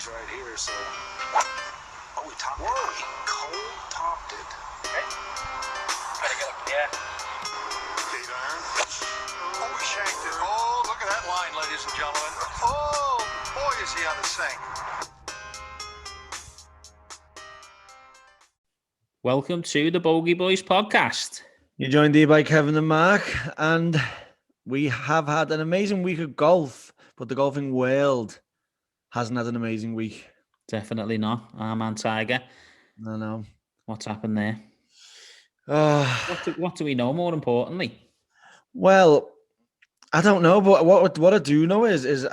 these right here, so... Oh, he topped it. He cold topped it. Okay. Gotta get up. Yeah. 8 iron. Oh, he shanked it. Oh, look at that line, ladies and gentlemen. Oh, boy, is he out of sync. Welcome to the Bogey Boys Podcast. You're joined here by Kevin and Mark, and we have had an amazing week of golf, but the golfing world hasn't had an amazing week. Definitely not. Our man Tiger. I know. What's happened there? Uh, What do we know, more importantly? well, I don't know, but what I do know is we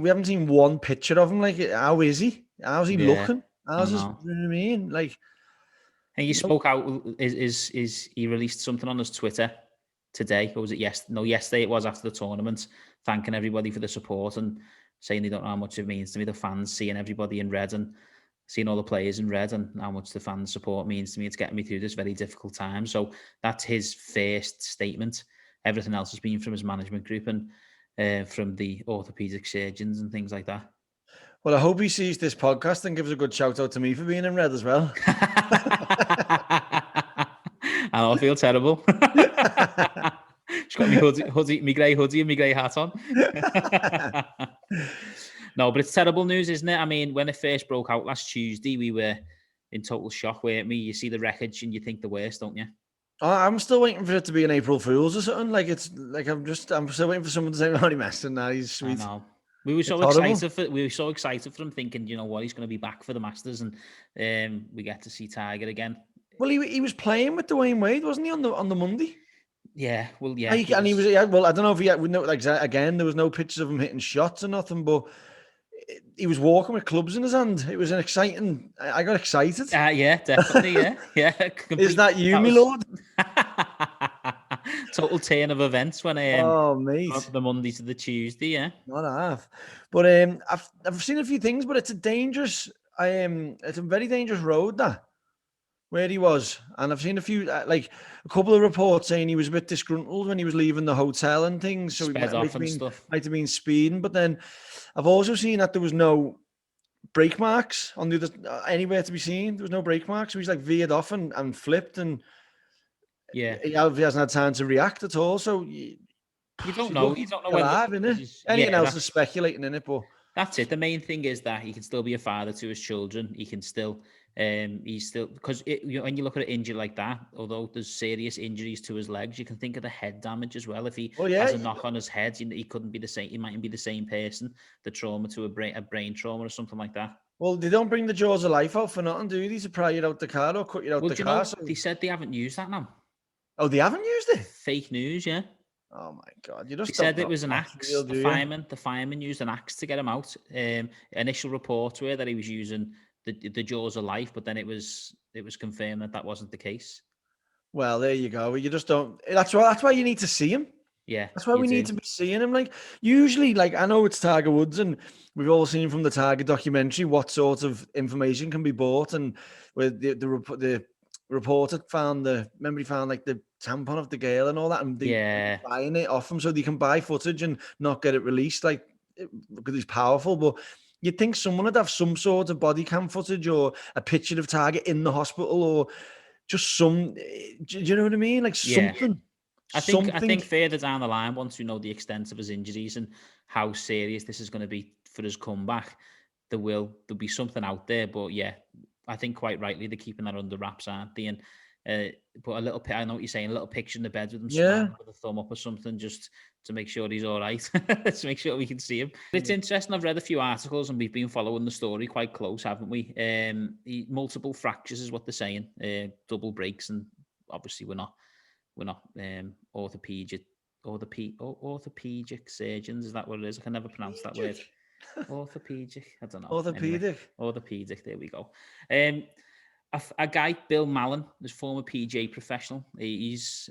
haven't seen one picture of him. Like, how is he? How's he looking? How's his, you know what I mean? Like, And he spoke out. Is he released something on his Twitter today, or was it yesterday? No, yesterday it was after the tournament, thanking everybody for the support and saying they don't know how much it means to me. The fans seeing everybody in red and seeing all the players in red and how much the fans support means to me. It's getting me through this very difficult time. So that's his first statement. Everything else has been from his management group and from the orthopedic surgeons and things like that. Well, I hope he sees this podcast and gives a good shout out to me for being in red as well. I feel terrible. She's got my grey hoodie and my grey hat on. No, but it's terrible news, isn't it? I mean, when it first broke out last Tuesday, we were in total shock, weren't we? You see the wreckage and you think the worst, don't you? I'm still waiting for it to be an April Fool's or something. Like, it's like I'm still waiting for someone to say, "Oh, he messed and now he's sweet." I know. We were so excited for him, thinking, you know what, he's going to be back for the Masters, and we get to see Tiger again. Well, he was playing with Dwayne Wade, wasn't he, on the Monday? Yeah, well, yeah. He was. Well, I don't know if he had. Like, again, there was no pictures of him hitting shots or nothing, but he was walking with clubs in his hand. It was an exciting. I got excited. Yeah, definitely. Yeah. Is that you, my lord? Total turn of events when mate, the Monday to the Tuesday, yeah. Not half. But I've seen a few things, but it's a dangerous. It's a very dangerous road that where he was, and I've seen a few a couple of reports saying he was a bit disgruntled when he was leaving the hotel and things. So he might have been speeding, but then I've also seen that there was no brake marks on the other anywhere to be seen. There was no brake marks, so he's like veered off and flipped and. Yeah, he hasn't had time to react at all. So you don't know. You don't know when anything else is speculating in it, but that's it. The main thing is that he can still be a father to his children. He can still, he's still because when you look at an injury like that, although there's serious injuries to his legs, you can think of the head damage as well. If he has a knock on his head, he couldn't be the same. He mightn't be the same person. The trauma to a brain trauma or something like that. Well, they don't bring the jaws of life out for nothing, do they? To pry you out the car or cut you out the car. They said they haven't used that now. Oh, they haven't used it? Fake news, yeah. Oh my God! You just he said it was an axe. The fireman used an axe to get him out. Initial reports were that he was using the jaws of life, but then it was confirmed that wasn't the case. Well, there you go. You just don't. That's why you need to see him. Yeah, that's why we need to be seeing him. Like, usually, like, I know it's Tiger Woods, and we've all seen from the Tiger documentary what sort of information can be bought, and where the reporter found he found like the tampon of the girl and all that, and they're buying it off him so they can buy footage and not get it released, like, because he's powerful. But you'd think someone would have some sort of body cam footage or a picture of Tiger in the hospital or just some. Do you know what I mean? Like something. I think further down the line, once we know the extent of his injuries and how serious this is going to be for his comeback, there'll be something out there. But yeah, I think quite rightly they're keeping that under wraps, aren't they? And put a little, I know what you're saying, a little picture in the bed with him, with a thumb up or something, just to make sure he's all right, to make sure we can see him. It's interesting. I've read a few articles and we've been following the story quite close, haven't we? Multiple fractures is what they're saying, double breaks, and obviously we're not orthopedic surgeons. Is that what it is? I can never pronounce that word. Orthopedic. I don't know. Orthopedic. There we go. A guy, Bill Mallon, this former PGA professional, he's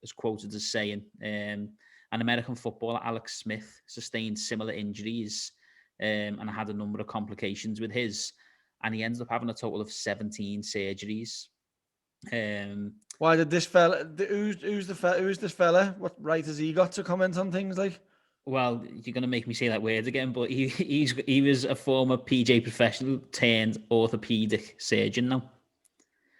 is quoted as saying, an American footballer, Alex Smith, sustained similar injuries and had a number of complications with his, and he ended up having a total of 17 surgeries. Why did this fella? Who's this fella? What right has he got to comment on things like? Well, you're going to make me say that word again, but he was a former PGA professional turned orthopedic surgeon now.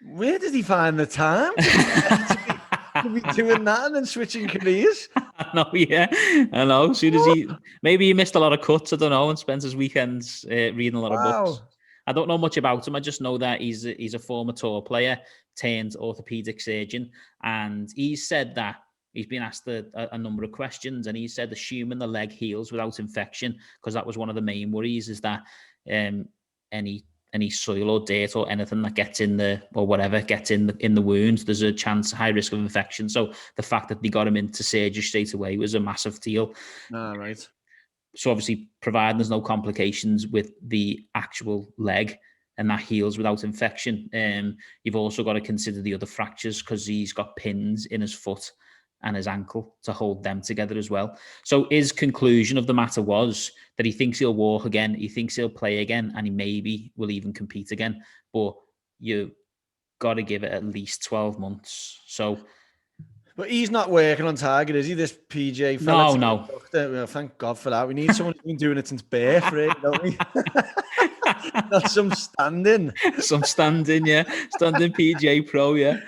Where did he find the time to be doing that and then switching careers? I know, yeah. I know. Soon as maybe he missed a lot of cuts, I don't know, and spent his weekends reading a lot of books. I don't know much about him. I just know that he's a former tour player turned orthopedic surgeon, and he said that he's been asked a number of questions, and he said assuming the leg heals without infection, because that was one of the main worries, is that any soil or dirt or anything that gets in the wound, there's a high risk of infection. So the fact that they got him into surgery straight away was a massive deal. Right. So obviously, providing there's no complications with the actual leg and that heals without infection, you've also got to consider the other fractures, because he's got pins in his foot and his ankle to hold them together as well. So his conclusion of the matter was that he thinks he'll walk again, he thinks he'll play again, and he maybe will even compete again. But you got to give it at least 12 months. So, but he's not working on target, is he? This PJ fella? No. Well, thank God for that. We need someone who's been doing it since birth, really, don't we? Not some standing. Standing PGA Pro, yeah.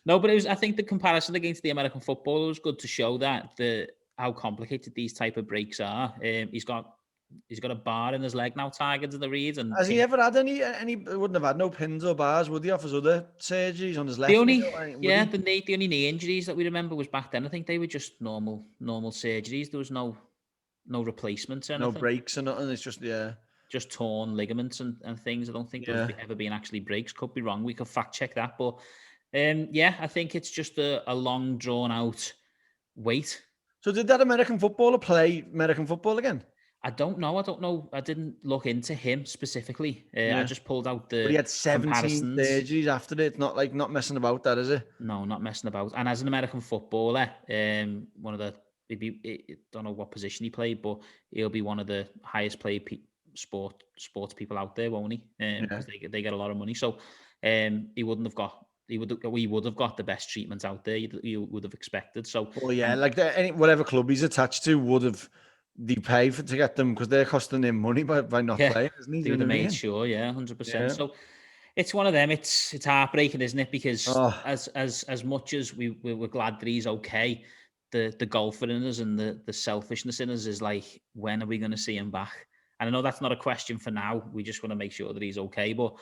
No, but I think the comparison against the American football was good to show that how complicated these type of breaks are. He's got a bar in his leg now, targeted in the read. And has he ever had any? Wouldn't have had no pins or bars, would he? Off his other surgeries on his left. The only knee injuries that we remember was back then. I think they were just normal surgeries. There was no replacements or anything. No breaks or nothing. It's just torn ligaments and things. I don't think there's ever been actually breaks. Could be wrong. We could fact check that, but. I think it's just a long, drawn-out wait. So did that American footballer play American football again? I don't know. I didn't look into him specifically. I just pulled out the But he had 17 surgeries after it. It's not messing about that, is it? No, not messing about. And as an American footballer, one of the... I don't know what position he played, but he'll be one of the highest paid sports people out there, won't he? Because they get a lot of money. So he wouldn't have got... We would have got the best treatment out there. You would have expected. So, whatever club he's attached to would have they pay to get them, because they're costing him money by not playing, isn't he? They would have made sure, 100%. So it's one of them. It's heartbreaking, isn't it? Because as much as we're glad that he's okay, the golfer in us and the selfishness in us is like, when are we going to see him back? And I know that's not a question for now. We just want to make sure that he's okay, but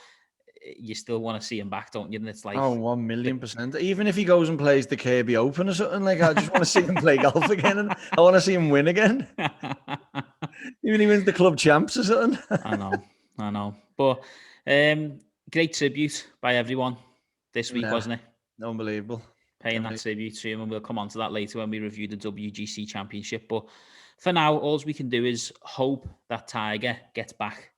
you still want to see him back, don't you? And it's like 1,000,000%. Even if he goes and plays the Kirby Open or something, like, I just want to see him play golf again, and I want to see him win again. Even if he wins the club champs or something. I know. But great tribute by everyone this week, wasn't it? Unbelievable. Paying that tribute to him, and we'll come on to that later when we review the WGC Championship. But for now, all we can do is hope that Tiger gets back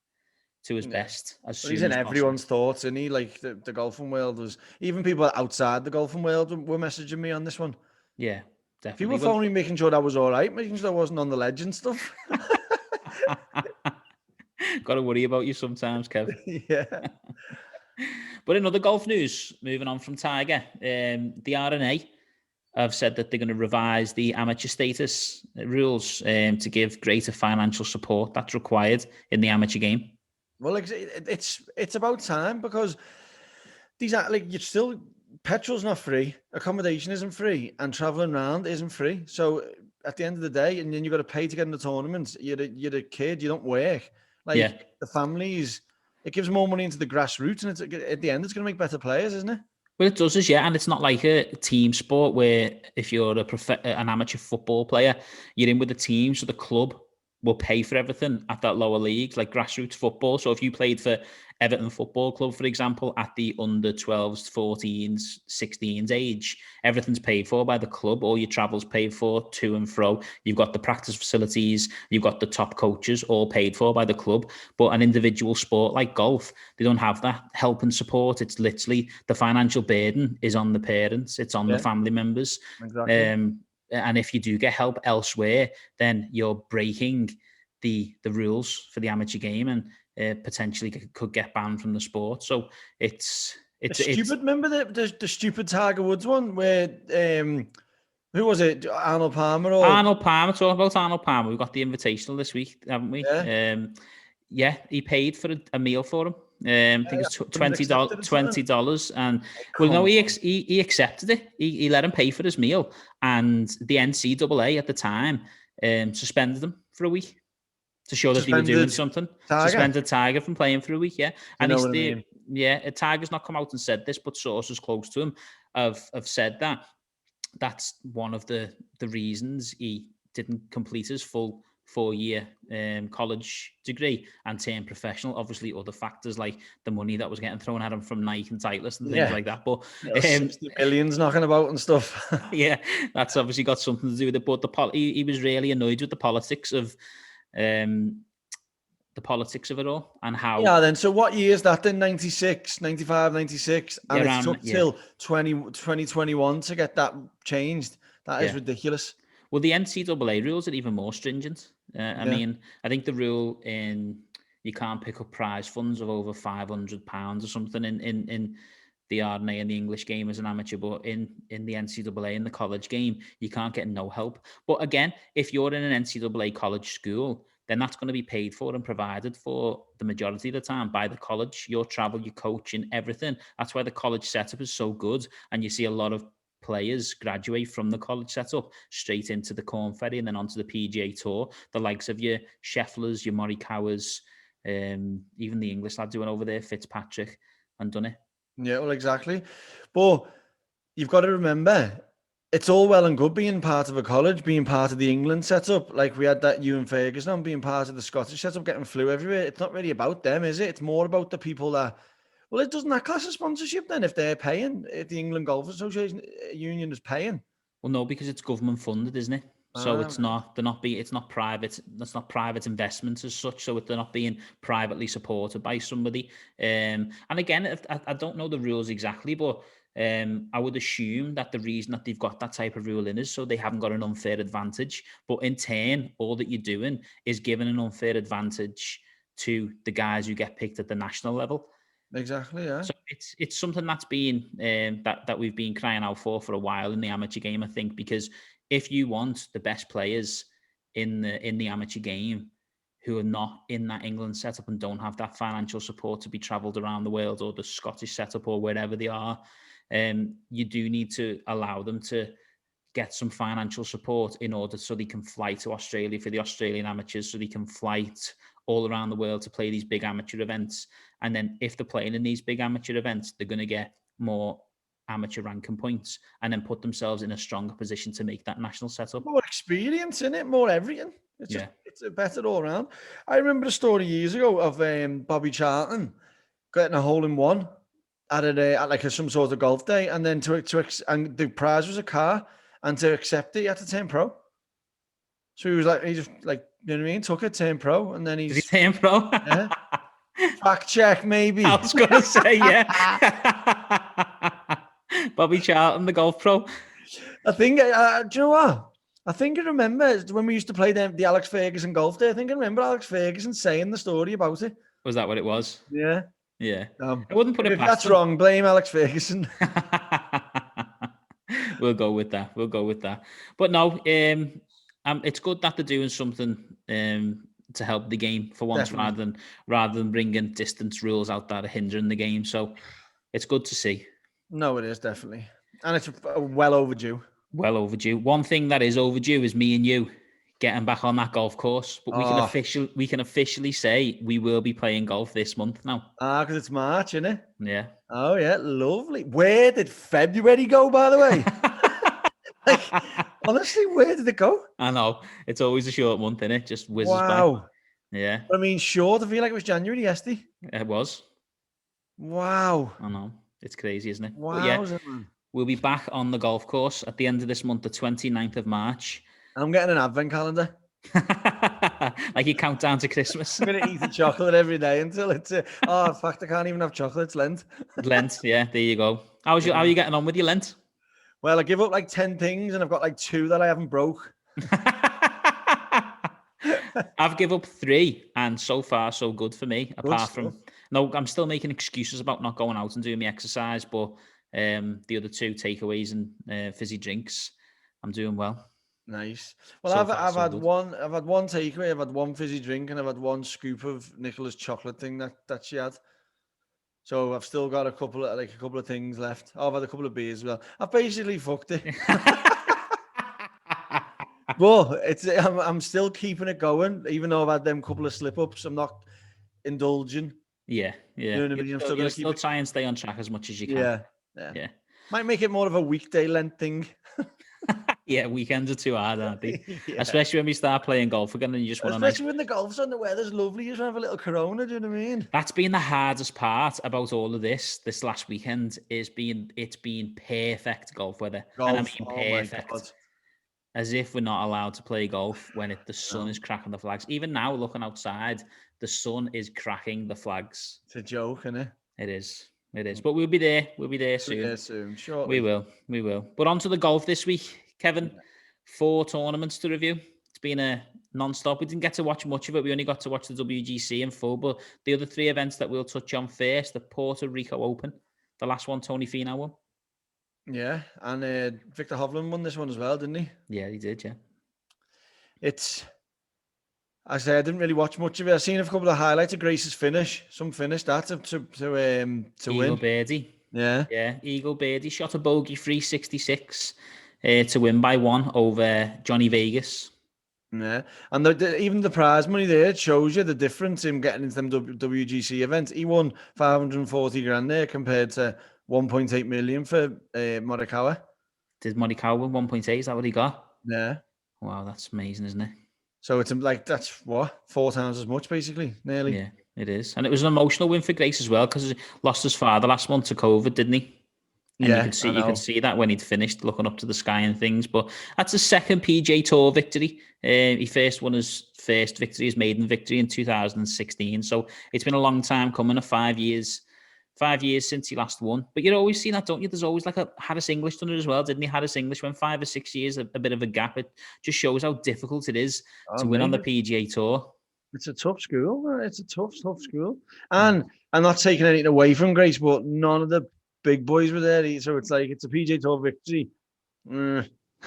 to his best as soon as he's in possible. Everyone's thoughts, isn't he? Like the golfing world was, even people outside the golfing world were messaging me on this one. Yeah, definitely. People phoning, making sure that was all right, making sure I wasn't on the ledge and stuff. Got to worry about you sometimes, Kev. Yeah. But in other golf news, moving on from Tiger, the R&A have said that they're going to revise the amateur status rules to give greater financial support that's required in the amateur game. Well, it's about time, because these are you're still, petrol's not free, accommodation isn't free, and traveling around isn't free. So at the end of the day, and then you've got to pay to get in the tournaments. You're a kid, you don't work. The families, it gives more money into the grassroots, and at the end, it's going to make better players, isn't it? Well, it does, and it's not like a team sport where if you're an amateur football player, you're in with a team, so the club will pay for everything at that lower league, like grassroots football. So if you played for Everton Football Club, for example, at the under 12s, 14s, 16s age, everything's paid for by the club. All your travel's paid for to and fro. You've got the practice facilities, you've got the top coaches, all paid for by the club. But an individual sport like golf, they don't have that help and support. It's literally the financial burden is on the parents, it's on the family members. Exactly. And if you do get help elsewhere, then you're breaking the rules for the amateur game, and potentially could get banned from the sport. So it's stupid. Remember the stupid Tiger Woods one where Who was it? Arnold Palmer or Arnold Palmer? Talking about Arnold Palmer, we got the invitational this week, haven't we? Yeah. He paid for a meal for him. I think it's $20, and he accepted it. He let him pay for his meal, and the NCAA at the time suspended him for a week to show that they were doing something. Suspended Tiger from playing for a week, and Tiger's not come out and said this, but sources close to him have said that that's one of the reasons he didn't complete his full 4-year college degree and turn professional. Obviously, other factors like the money that was getting thrown at him from Nike and Titleist and things like that. But 60 millions knocking about and stuff. Yeah, that's obviously got something to do with it. But he was really annoyed with the politics of it all and how. Yeah, then so what year is that then? 96, 95, 96, and it took till 2021 to get that changed. That is ridiculous. Well, the NCAA rules are even more stringent. I mean, I think the rule in you can't pick up prize funds of over £500 or something in the RNA and the English game as an amateur, but in the NCAA in the college game, you can't get no help. But again, if you're in an NCAA college school, then that's going to be paid for and provided for the majority of the time by the college, your travel, your coaching, everything. That's why the college setup is so good. And you see a lot of players graduate from the college setup straight into the Corn Ferry and then onto the PGA Tour. The likes of your Schefflers, your Morikawas, even the English lad doing over there, Fitzpatrick, and done it. Yeah, well, exactly. But you've got to remember, it's all well and good being part of a college, being part of the England setup. Like we had that Ewan Ferguson, being part of the Scottish setup, getting flu everywhere. It's not really about them, is it? It's more about the people that. Well, it doesn't that class of sponsorship then if they're paying, if the England Golf Association Union is paying? Well, no, because it's government funded, isn't it? So it's not private. That's not private investments as such. So they're not being privately supported by somebody. And again, I don't know the rules exactly, but I would assume that the reason that they've got that type of rule in is so they haven't got an unfair advantage. But in turn, all that you're doing is giving an unfair advantage to the guys who get picked at the national level. Exactly, yeah. So it's something that's been that we've been crying out for a while in the amateur game, I think, because if you want the best players in the amateur game who are not in that England setup and don't have that financial support to be travelled around the world or the Scottish setup or wherever they are, you do need to allow them to get some financial support in order so they can fly to Australia for the Australian amateurs, so they can fly all around the world to play these big amateur events. And then if they're playing in these big amateur events, they're going to get more amateur ranking points and then put themselves in a stronger position to make that national setup. More experience in it, more everything. It's a better all around. I remember a story years ago of Bobby Charlton getting a hole in one at some sort of golf day, and then and the prize was a car, and to accept it, you had to turn pro. So he just you know what I mean, took it, turned pro, and then Did he turn pro? Yeah. Fact check, maybe. I was going to say, yeah. Bobby Charlton, the golf pro. I think, do you know what? I think I remember when we used to play the Alex Ferguson golf day. I think I remember Alex Ferguson saying the story about it. Was that what it was? Yeah. Yeah. I wouldn't put it past that's wrong, blame Alex Ferguson. We'll go with that. But no, it's good that they're doing something to help the game for once, rather than bringing distance rules out that are hindering the game. So it's good to see. No, it is definitely, and it's well overdue. Well overdue. One thing that is overdue is me and you getting back on that golf course. But we can officially say we will be playing golf this month now. Because it's March, isn't it? Yeah. Oh yeah, lovely. Where did February go, by the way? Honestly, where did it go? I know. It's always a short month, isn't it? Just whizzes by. Yeah. I mean, short. I feel like it was January yesterday. It was. Wow. I know. It's crazy, isn't it? Wow. Yeah, we'll be back on the golf course at the end of this month, the 29th of March. I'm getting an advent calendar. Like you count down to Christmas. I'm going to eat a chocolate every day until it's... in fact, I can't even have chocolate. It's Lent. Lent, yeah. There you go. How are you getting on with your Lent? Well, I give up 10 things and I've got 2 that I haven't broke. I've given up 3 and so far so good for me. I'm still making excuses about not going out and doing my exercise, but the other 2 takeaways and fizzy drinks, I'm doing well. Nice. Well, So I've far, so had good. one takeaway. I've had one fizzy drink, and I've had one scoop of Nicola's chocolate thing that she had. So I've still got a couple of things left. Oh, I've had a couple of beers as well. I've basically fucked it. But I'm still keeping it going, even though I've had them couple of slip ups. I'm not indulging. Yeah. You know what I mean? I'm still going to keep it. Try and stay on track as much as you can. Yeah. Might make it more of a weekday Lent thing. Yeah, weekends are too hard, aren't they? Yeah. Especially when we start playing golf again and you just want to... Especially when the golf's on, the weather's lovely. You just want to have a little Corona, do you know what I mean? That's been the hardest part about all of this last weekend, it's been perfect golf weather. And I mean perfect. As if we're not allowed to play golf when the sun is cracking the flags. Even now, looking outside, the sun is cracking the flags. It's a joke, isn't it? It is. But we'll be there. We'll be there soon. Yeah, soon. Sure. We will. But on to the golf this week, Kevin. 4 tournaments to review. It's been a non-stop. We didn't get to watch much of it. We only got to watch the WGC in full. But the other 3 events that we'll touch on first, the Puerto Rico Open, the last one Tony Finau won. Yeah, and Victor Hovland won this one as well, didn't he? Yeah, he did, yeah. I didn't really watch much of it. I've seen a couple of highlights of Grace's finish. Some finish that to Eagle win. birdie. Yeah, Eagle birdie. Shot a bogey 366 to win by 1 over Johnny Vegas. Yeah, and even the prize money there, it shows you the difference in getting into them WGC events. He won 540 grand there compared to 1.8 million for Morikawa. Did Morikawa win 1.8? Is that what he got? Yeah. Wow, that's amazing, isn't it? So it's like, that's what, 4 times as much, basically, nearly. Yeah, it is. And it was an emotional win for Grace as well, because he lost his father last month to COVID, didn't he? And yeah, you could see that when he'd finished, looking up to the sky and things. But that's his second PGA Tour victory. He first won his first victory, his maiden victory in 2016. So it's been a long time coming, 5 years since he last won. But you'd always see that, don't you? There's always like a Harris English done it as well, didn't he? Harris English went 5 or 6 years, a bit of a gap. It just shows how difficult it is to win on the PGA Tour. It's a tough school. It's a tough school. And I'm not taking anything away from Grace, but none of the big boys were there. So it's like, it's a PGA Tour victory.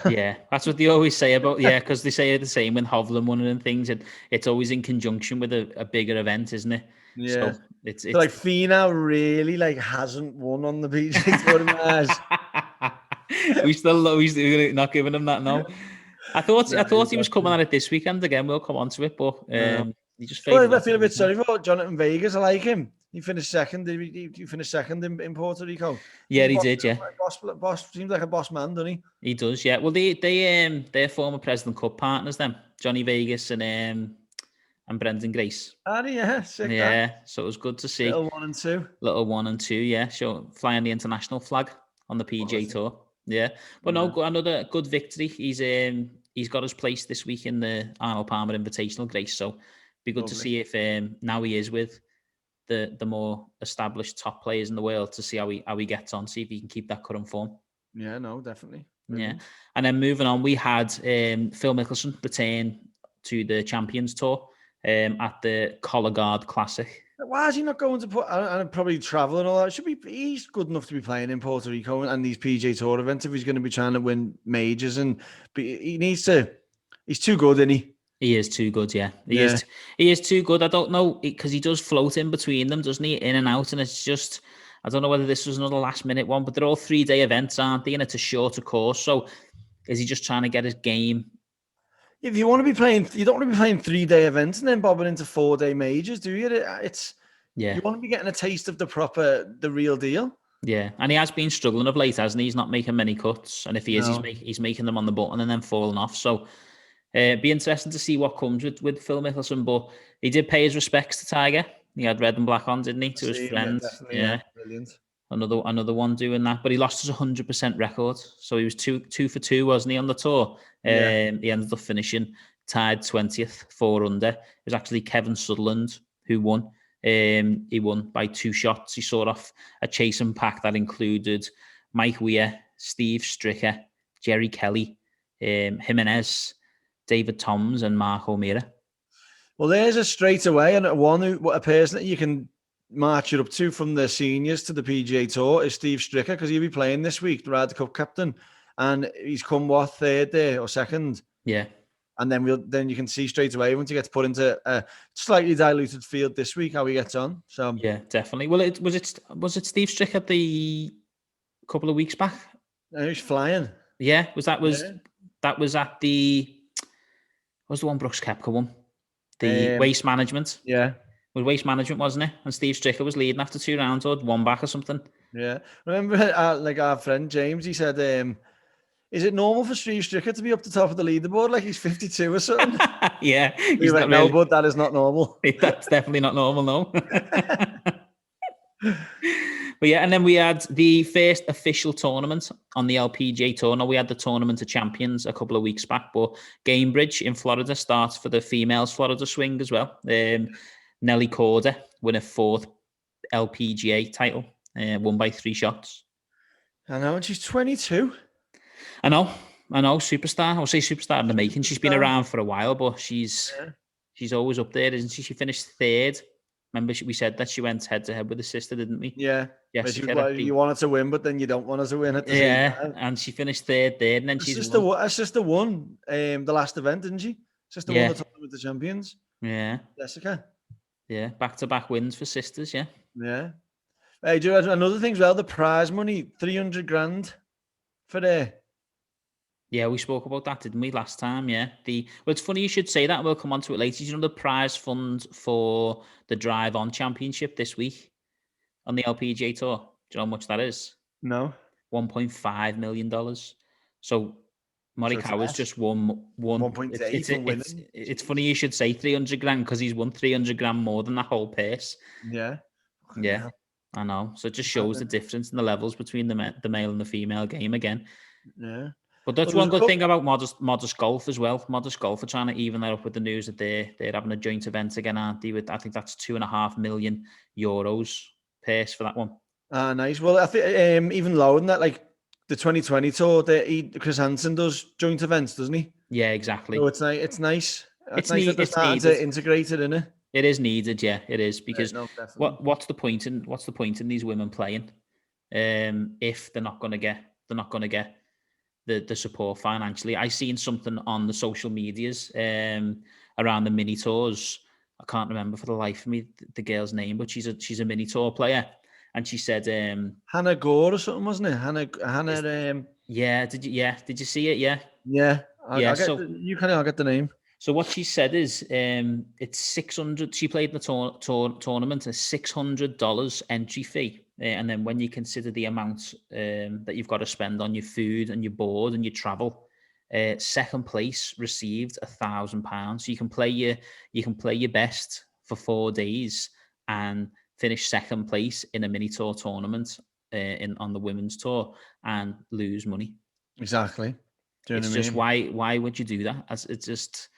Yeah, that's what they always say about, because they say the same when Hovland won it and things. It's always in conjunction with a bigger event, isn't it? Yeah. So it's like Finau really hasn't won on the PGA Tour in my eyes. We're not giving him that now. I thought he was coming at it this weekend again. We'll come on to it, but he just. I feel a bit sorry for Jonathan Vegas. I like him. He finished second. He finished second in Puerto Rico. Yeah, he did. Yeah, boss seems like a boss man, doesn't he? He does. Yeah. Well, they're former President Cup partners. Them Johnny Vegas and Brendan Grace. Yeah, sick. Yeah. So it was good to see. Little 1 and 2. Little 1 and 2. Yeah. So flying the international flag on the PGA Tour. Yeah. But no, another good victory. He's got his place this week in the Arnold Palmer Invitational, Grace. So be good to see if now he is with the more established top players in the world, to see how he gets on, see if he can keep that current form. Yeah, no, definitely. Yeah. And then moving on, we had Phil Mickelson return to the Champions Tour at the Collegard Classic. Why is he not going to put and probably travel and all that? He's good enough to be playing in Puerto Rico and these PGA Tour events if he's going to be trying to win majors, he's too good, isn't he? He is too good, yeah. He is too good. I don't know, because he does float in between them, doesn't he? In and out, and it's just, I don't know whether this was another last-minute one, but they're all 3-day events, aren't they? And it's a shorter course, so is he just trying to get his game? If you want to be playing, you don't want to be playing 3-day events and then bobbing into 4-day majors, do you? You want to be getting a taste of the real deal. Yeah, and he has been struggling of late, hasn't he? He's not making many cuts, and if he is, he's making them on the button and then falling off. So be interesting to see what comes with Phil Mickelson, but he did pay his respects to Tiger. He had red and black on, didn't he, to his friends? Yeah, brilliant. Another one doing that, but he lost his 100% record. So he was two for 2, wasn't he, on the tour? He ended up finishing tied 20th, 4 under. It was actually Kevin Sutherland who won. He won by 2 shots. He sawed off a chasing pack that included Mike Weir, Steve Stricker, Jerry Kelly, Jimenez, David Toms, and Mark O'Meara. Well, there's a straight away, and a person that you can march it up to from the seniors to the PGA Tour is Steve Stricker, because he'll be playing this week, the Ryder Cup captain. and he's come third there or second. Yeah. And then you can see straight away once he gets put into a slightly diluted field this week how he gets on. So yeah, definitely. Well, was it Steve Stricker the couple of weeks back? He's flying. Yeah, that was at the was the one Brooks Koepka won? The Waste Management. Yeah. It was Waste Management, wasn't it? And Steve Stricker was leading after 2 rounds or one back or something. Yeah. Remember, like our friend James, he said, is it normal for Steve Stricker to be up the top of the leaderboard like he's 52 or something? Yeah. He's like, no, but that is not normal. That's definitely not normal, no. But yeah, and then we had the first official tournament on the LPGA Tour. Now, we had the Tournament of Champions a couple of weeks back, but Cambridge in Florida starts for the females Florida swing as well. Nelly Korda won a 4th LPGA title, won by 3 shots. I know, and she's 22. I know, superstar. I'll say superstar in the making. She's been around for a while, but she's always up there, isn't she? She finished 3rd. Remember, we said that she went head-to-head with her sister, didn't we? Yeah. You wanted to win, but then you don't want her to win at the same time. And she finished 3rd there, and then her sister won the last event, didn't she? Sister won the Tournament of Champions. Yeah. Jessica. Yeah, back-to-back wins for sisters, yeah. Yeah. Hey, do you know another thing as well? The prize money, 300 grand for there. Yeah, we spoke about that, didn't we, last time? Yeah. Well, it's funny you should say that. We'll come on to it later. You know the prize fund for the Drive On Championship this week on the LPGA Tour? Do you know how much that is? No. $1.5 million. So Morikawa's just won 1.8 for winning. It's funny you should say 300 grand because he's won 300 grand more than that whole purse. Yeah. Yeah, I know. So it just shows the difference in the levels between the male and the female game again. Yeah. But that's one good thing about Modest Golf as well. Modest Golf are trying to even that up with the news that they're having a joint event again, aren't they? With, I think that's €2.5 million purse for that one. Ah, nice. Well, I think even lower than that, like the 2020 tour, Chris Hansen does joint events, doesn't he? Yeah, exactly. So it's nice. It's nice. It's nice that they're starting to integrate it in it. It is needed, yeah, it is, because no, what's the point in these women playing if they're not going to get the support financially? I seen something on the social medias around the mini tours. I can't remember for the life of me the girl's name, but she's a mini tour player, and she said Hannah Gore or something, wasn't it? Hannah. Yeah. Did you see it? Yeah. Yeah. I'll get the name. So what she said is it's 600. She played in the tournament, a $600 entry fee. And then when you consider the amount that you've got to spend on your food and your board and your travel, second place received £1,000. So you can play your best for 4 days and finish second place in a mini tour tournament on the women's tour and lose money. Exactly. Do you know what I mean? Just why would you do that? It's just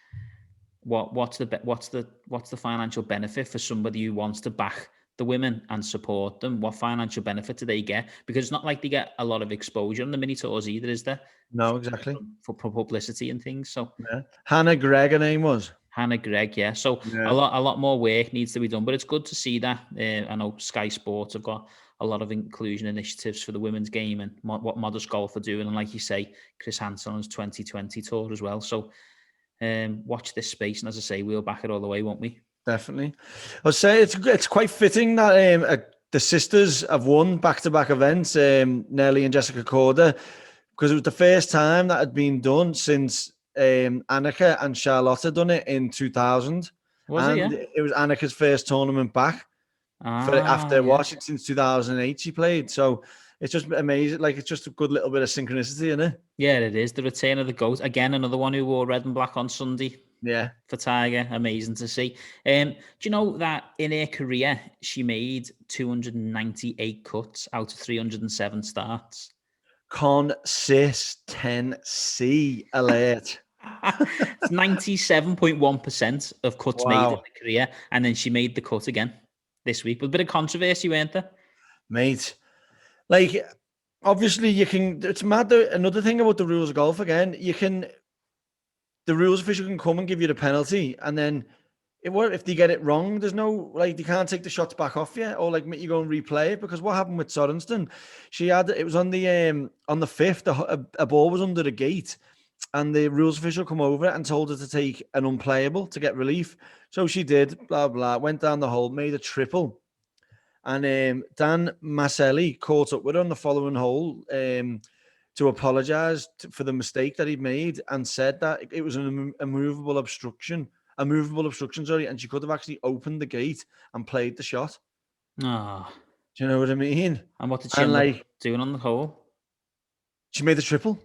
what's the financial benefit for somebody who wants to back the women and support them? What financial benefit do they get? Because it's not like they get a lot of exposure on the mini tours either, is there? No, exactly. For publicity and things. So yeah. Hannah Gregg, her name was. Hannah Gregg, yeah. So a lot more work needs to be done, but it's good to see that. I know Sky Sports have got a lot of inclusion initiatives for the women's game and what Modest Golf are doing. And like you say, Chris Hansen's 2020 tour as well. So watch this space, and as I say, we'll back it all the way, won't we? Definitely. I'll say it's quite fitting that the sisters have won back-to-back events, Nelly and Jessica Korda, because it was the first time that had been done since Annika and Charlotte had done it in 2000. It was Annika's first tournament back after watching since 2008 she played. So it's just amazing. Like, it's just a good little bit of synchronicity, isn't it? Yeah, it is. The return of the GOAT. Again, another one who wore red and black on Sunday. Yeah. For Tiger. Amazing to see. Do you know that in her career, she made 298 cuts out of 307 starts? Consistency alert. It's 97.1% of cuts made in the career. And then she made the cut again this week. With a bit of controversy, weren't there? Mate. Like, obviously, it's mad. Another thing about the rules of golf, again, the rules official can come and give you the penalty, and then if they get it wrong, there's no like they can't take the shots back off you or like make you go and replay it, because what happened with Sorensen, it was on the fifth, a ball was under the gate, and the rules official come over and told her to take an unplayable to get relief. So she did, blah blah, went down the hole, made a triple, and Dan Maselli caught up with her on the following hole to apologise for the mistake that he'd made, and said that it was a movable obstruction, sorry, and she could have actually opened the gate and played the shot. Oh. Do you know what I mean? And what did she end up doing on the hole? She made the triple.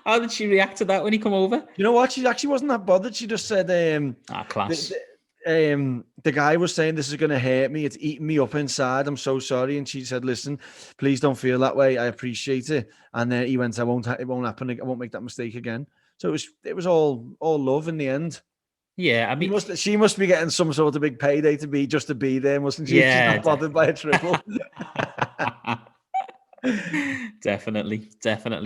How did she react to that when he come over? You know what? She actually wasn't that bothered. She just said, class. The guy was saying, this is going to hurt me. It's eating me up inside. I'm so sorry. And she said, listen, please don't feel that way. I appreciate it. And then he went, it won't happen. I won't make that mistake again. So it was all love in the end. Yeah, I mean, she must be getting some sort of big payday to be there, mustn't she? Yeah, she's not bothered by a triple. Definitely.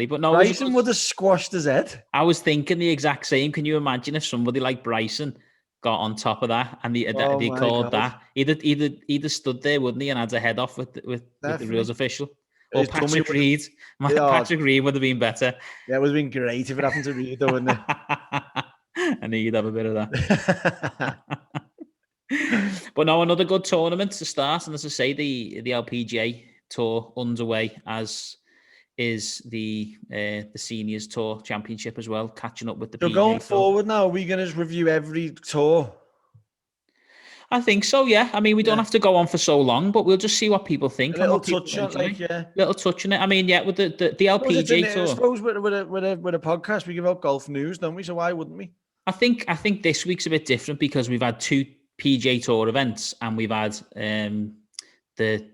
But no, Bryson would have squashed his head. I was thinking the exact same. Can you imagine if somebody like Bryson got on top of that and they called that? He'd have stood there, wouldn't he, and had a head off with the rules official. Or Patrick Reed. Patrick Reed would have been better. Yeah, it would have been great if it happened to Reed, though, wouldn't it? I knew you'd have a bit of that. But no, another good tournament to start. And as I say, the LPGA Tour underway, as is the Seniors Tour Championship as well, catching up with the PGA Tour. Going forward now, are we going to review every tour? I think so, yeah. I mean, we don't have to go on for so long, but we'll just see what people think. A little touch on it. I mean, yeah, with the LPGA Tour. I suppose with a podcast, we give out golf news, don't we? So why wouldn't we? I think this week's a bit different because we've had 2 PGA Tour events and we've had the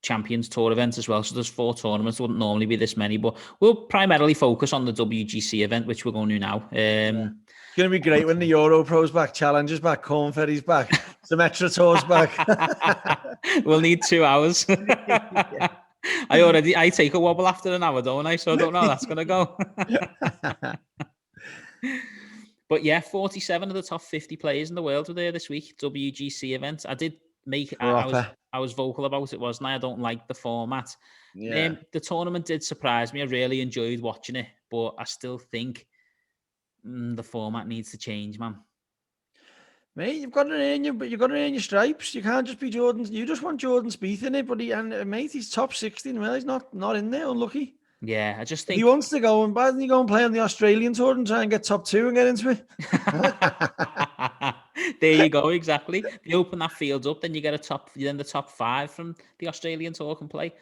Champions Tour event as well. So there's 4 tournaments. It wouldn't normally be this many, but we'll primarily focus on the WGC event, which we're going to now. It's going to be great when the Euro Pro's back, Challenger's back, Corn Ferry's back, Symetra Tour's back. We'll need 2 hours. I take a wobble after an hour, don't I? So I don't know how that's going to go. But yeah, 47 of the top 50 players in the world were there this week. WGC event. I did make. I was vocal about it, wasn't I? I don't like the format. Yeah. The tournament did surprise me. I really enjoyed watching it, but I still think the format needs to change, man. Mate, you've got to earn your stripes. You can't just be Jordan. You just want Jordan Spieth in it, but he's top 16. Well, he's not in there. Unlucky. Yeah, I just think he wants to go, and why doesn't he go and play on the Australian tour and try and get top 2 and get into it? There you go, exactly. You open that field up, then you get the top 5 from the Australian tour can play,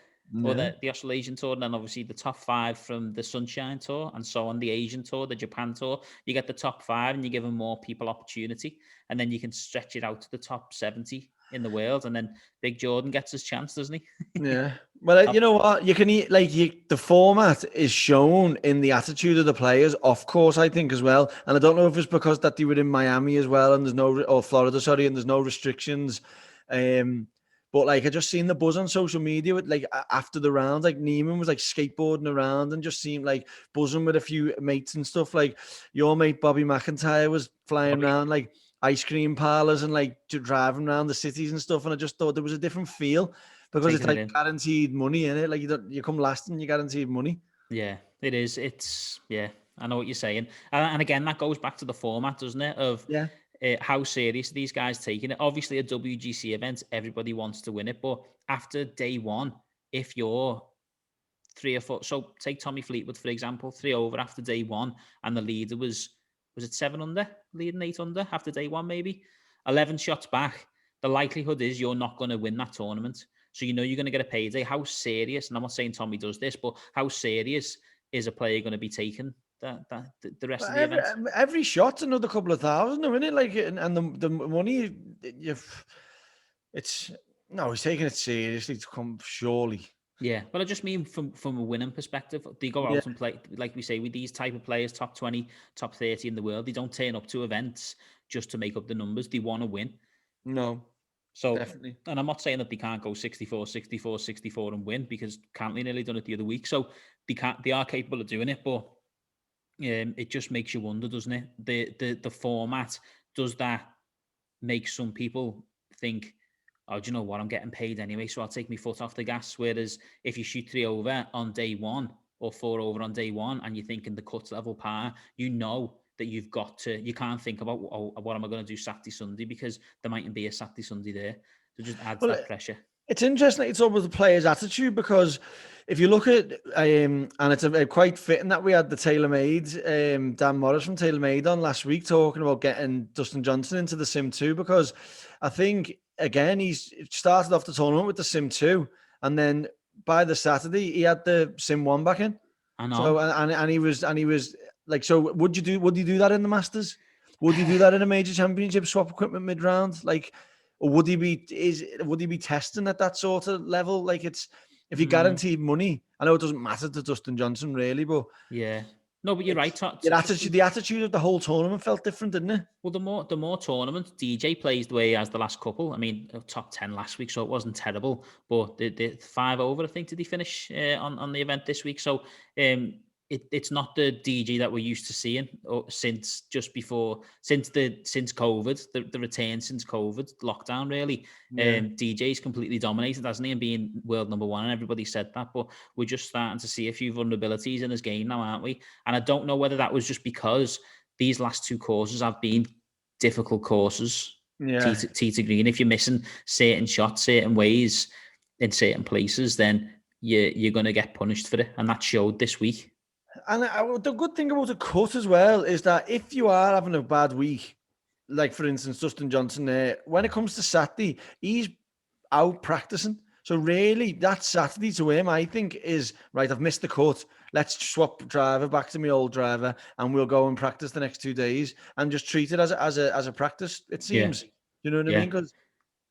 or the Australasian tour, and then obviously the top 5 from the Sunshine Tour, and so on, the Asian tour, the Japan tour. You get the top 5, and you give them more people opportunity, and then you can stretch it out to the top 70 in the world, and then Big Jordan gets his chance, doesn't he? Yeah. Well, you know what? You can the format is shown in the attitude of the players off course, I think, as well. And I don't know if it's because that they were in Miami as well, and Florida, and there's no restrictions. But I just seen the buzz on social media with after the round, Neiman was skateboarding around and just seemed buzzing with a few mates and stuff. Your mate Bobby McIntyre was flying around ice cream parlors and driving around the cities and stuff. And I just thought there was a different feel because it's guaranteed money in it. You come last and you guaranteed money. Yeah, it is. I know what you're saying. And again, that goes back to the format, doesn't it? Of how serious these guys taking it. Obviously, a WGC event, everybody wants to win it. But after day 1, if you're 3 or 4, so take Tommy Fleetwood, for example, 3 over after day 1, and the leader was it 7 under, leading 8 under after day 1, maybe 11 shots back. The likelihood is you're not going to win that tournament. So you're going to get a payday. How serious, and I'm not saying Tommy does this, but how serious is a player going to be taking the rest of the event? Every shot's another couple of thousand, isn't it? And the money, he's taking it seriously to come, surely. Yeah, but I just mean from a winning perspective, they go out and play, like we say, with these type of players, top 20, top 30 in the world. They don't turn up to events just to make up the numbers. They want to win. No. So, definitely. And I'm not saying that they can't go 64, 64, 64 and win, because Cantley nearly done it the other week. So they are capable of doing it, but it just makes you wonder, doesn't it? The format, does that make some people think, oh, do you know what? I'm getting paid anyway, so I'll take my foot off the gas. Whereas if you shoot 3 over on day one or 4 over on day one, and you're thinking the cut level par, you know that you can't think about, oh, what am I going to do Saturday, Sunday, because there mightn't be a Saturday, Sunday there. So it just adds that pressure. It's interesting. It's all with the players' attitude, because if you look at, and it's quite fitting that we had the TaylorMade, Dan Morris from TaylorMade on last week talking about getting Dustin Johnson into the Sim 2, because I think, again, he's started off the tournament with the Sim 2, and then by the Saturday, he had the Sim 1 back in. I know. So, and he was like, so would you do that in the Masters? Would you do that in a major championship, swap equipment mid-round? Like, or would he be testing at that sort of level? Like, it's, if you guaranteed money, I know it doesn't matter to Dustin Johnson really, but yeah, no, but you're right. The attitude of the whole tournament felt different, didn't it? Well, the more tournaments DJ plays the way he has the last couple. I mean, top 10 last week, so it wasn't terrible. But the 5 over, I think, did he finish on the event this week? So it's not the DJ that we're used to seeing since COVID, the return since COVID lockdown, really. Yeah. DJ's completely dominated, hasn't he, and being world number one, and everybody said that, but we're just starting to see a few vulnerabilities in his game now, aren't we? And I don't know whether that was just because these last 2 courses have been difficult courses. Yeah. Tee to green. If you're missing certain shots, certain ways, in certain places, then you're going to get punished for it, and that showed this week. And the good thing about a cut as well is that if you are having a bad week, like for instance Dustin Johnson there, when it comes to Saturday, he's out practicing. So really, that Saturday to him, I think, is right. I've missed the cut. Let's swap driver back to my old driver, and we'll go and practice the next 2 days, and just treat it as a practice. It seems, you know what I mean? Because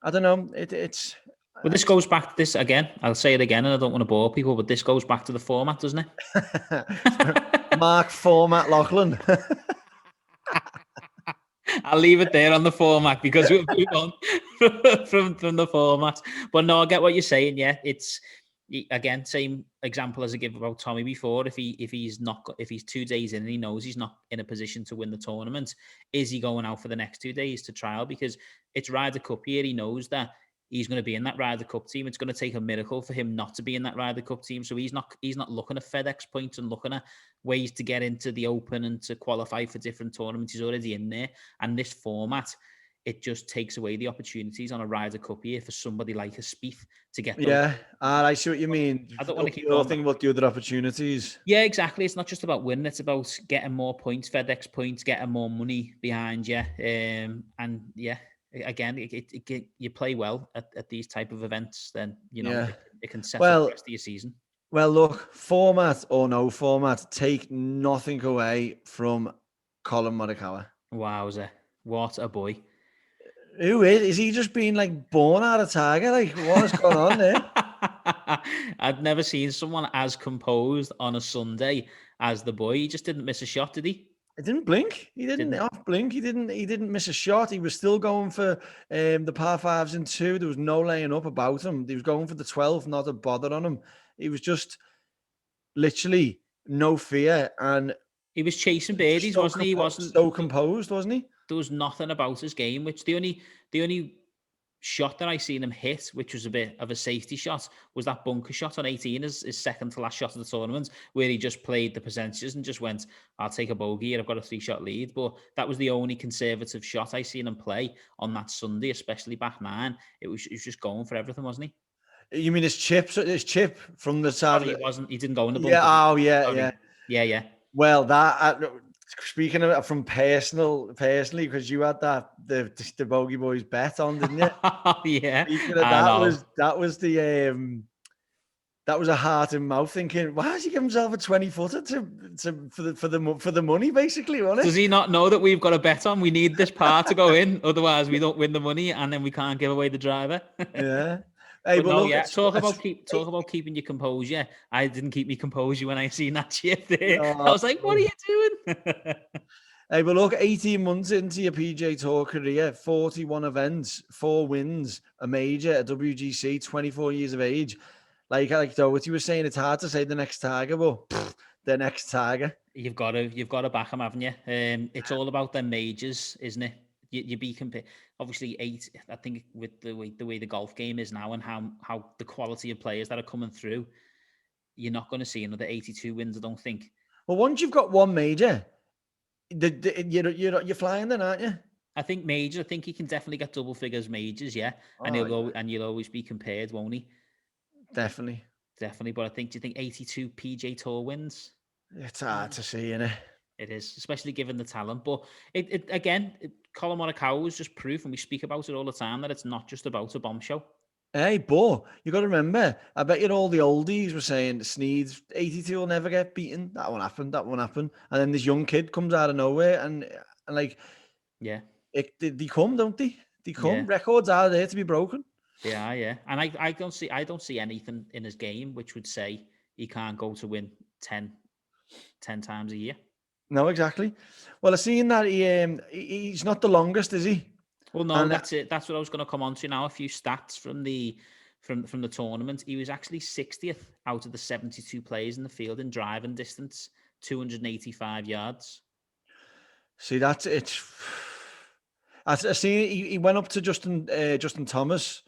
I don't know, it's. Well, this goes back to this again. I'll say it again, and I don't want to bore people, but this goes back to the format, doesn't it? Mark Format Lachlan. I'll leave it there on the format, because we'll move on from the format. But no, I get what you're saying. Yeah, it's again same example as I gave about Tommy before. If he's 2 days in and he knows he's not in a position to win the tournament, is he going out for the next 2 days to trial? Because it's Ryder Cup year. He knows that he's going to be in that Ryder Cup team. It's going to take a miracle for him not to be in that Ryder Cup team. So he's not looking at FedEx points and looking at ways to get into the Open and to qualify for different tournaments. He's already in there. And this format, it just takes away the opportunities on a Ryder Cup year for somebody like a Spieth to get those. Yeah, I see what you mean. I don't want to keep thinking about the other opportunities. Yeah, exactly. It's not just about winning. It's about getting more points, FedEx points, getting more money behind you. And yeah, again, you play well at these type of events, then it can set up the rest of your season. Well, look, format or no format, take nothing away from Collin Morikawa. Wowza, what a boy! Who is he? Just being like born out of Tiger? Like, what is going on there? I'd never seen someone as composed on a Sunday as the boy. He just didn't miss a shot, did he? He didn't blink. He didn't off blink. He didn't miss a shot. He was still going for the par 5s in 2. There was no laying up about him. He was going for the 12, not a bother on him. He was just literally no fear, and he was chasing birdies, wasn't he? He wasn't so composed, wasn't he? There was nothing about his game. Which the only shot that I seen him hit, which was a bit of a safety shot, was that bunker shot on 18, his second to last shot of the tournament, where he just played the percentages and just went, I'll take a bogey here, I've got a 3-shot lead. But that was the only conservative shot I seen him play on that Sunday, especially back 9. It was just going for everything, wasn't he? You mean his chip from the side? He didn't go in the bunker. Yeah. Well, that speaking of from personally, because you had the Bogey Boys bet on, didn't you? Yeah. That was a heart and mouth thinking, why does he give himself a 20-footer for the money, basically, wasn't it? Does he not know that we've got a bet on? We need this par to go in, otherwise we don't win the money, and then we can't give away the driver. Yeah. Hey, but no, look, talk about keeping your composure. I didn't keep me composure when I seen that chip there. I was like, what are you doing? Hey, but look, 18 months into your PGA Tour career, 41 events, 4 wins, a major, a WGC, 24 years of age. Like Doherty was saying, it's hard to say the next Tiger, but their next target. You've got to back them, haven't you? It's all about their majors, isn't it? You be compared, obviously 8. I think with the way the golf game is now and how the quality of players that are coming through, you're not going to see another 82 wins. I don't think. Well, once you've got one major, you're flying then, aren't you? I think major. I think he can definitely get double figures majors, yeah. And you'll always be compared, won't he? Definitely. But do you think 82 PGA Tour wins? It's hard to see, isn't it? It is, especially given the talent. But Collin Morikawa was just proof, and we speak about it all the time, that it's not just about a bombshell. Hey, but you got to remember, I bet you all the oldies were saying Sneed's 82 will never get beaten. That won't happen. And then this young kid comes out of nowhere and like, yeah, they come, don't they? They come. Yeah. Records are there to be broken. Yeah. And I don't see anything in his game which would say he can't go to win 10 times a year. No, exactly. Well, I've seen that he's not the longest, is he? Well, no, that's it. That's what I was going to come on to now. A few stats from the tournament. He was actually 60th out of the 72 players in the field in driving distance, 285 yards. See, that's it. I seen he went up to Justin Thomas,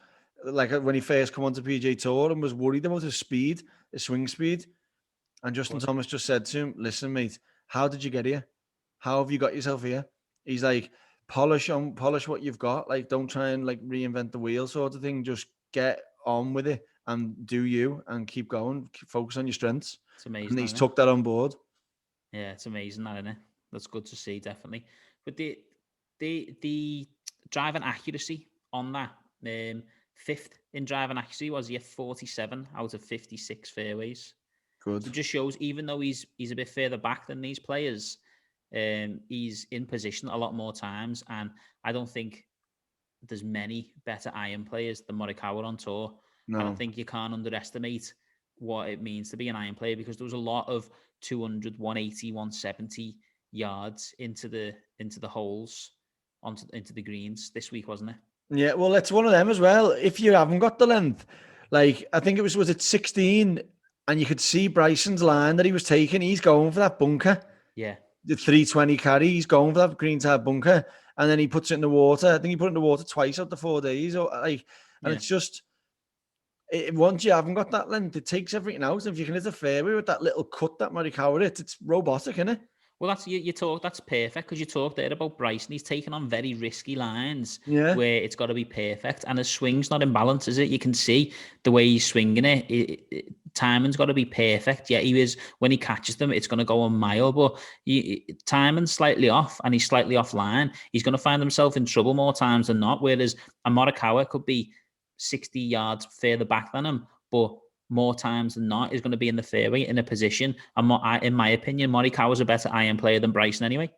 like when he first come onto PGA Tour, and was worried about his swing speed. And Justin Thomas just said to him, "Listen, mate, how did you get here? How have you got yourself here?" He's like, polish what you've got. Like, don't try and like reinvent the wheel sort of thing. Just get on with it and do you and keep going. Focus on your strengths. It's amazing. And he's took that on board. Yeah, it's amazing, that, isn't it? That's good to see, definitely. But the driving accuracy on that, 5th in driving accuracy, was he at 47 out of 56 fairways. Good. It just shows, even though he's a bit further back than these players, he's in position a lot more times, and I don't think there's many better iron players than Morikawa on tour. No. And I think you can't underestimate what it means to be an iron player, because there was a lot of 200, 180, 170 yards into the holes, into the greens this week, wasn't it? Yeah, well, it's one of them as well. If you haven't got the length, like I think was it 16, and you could see Bryson's line that he was taking. He's going for that bunker. Yeah. The 320 carry, he's going for that green tag bunker, and then he puts it in the water. I think he put it in the water twice out the 4 days, it's just once you haven't got that length, it takes everything out. If you can hit a fairway with that little cut that Morikawa hit, it's robotic, isn't it? Well, that's perfect, because you talked there about Bryson. He's taken on very risky lines where it's got to be perfect, and his swing's not in balance, is it? You can see the way he's swinging it. Timing's got to be perfect. Yeah, when he catches them, it's going to go a mile, but timing's slightly off, and he's slightly offline. He's going to find himself in trouble more times than not, whereas a Morikawa could be 60 yards further back than him, but more times than not is going to be in the fairway in a position. And in my opinion, Morikawa's a better iron player than Bryson anyway.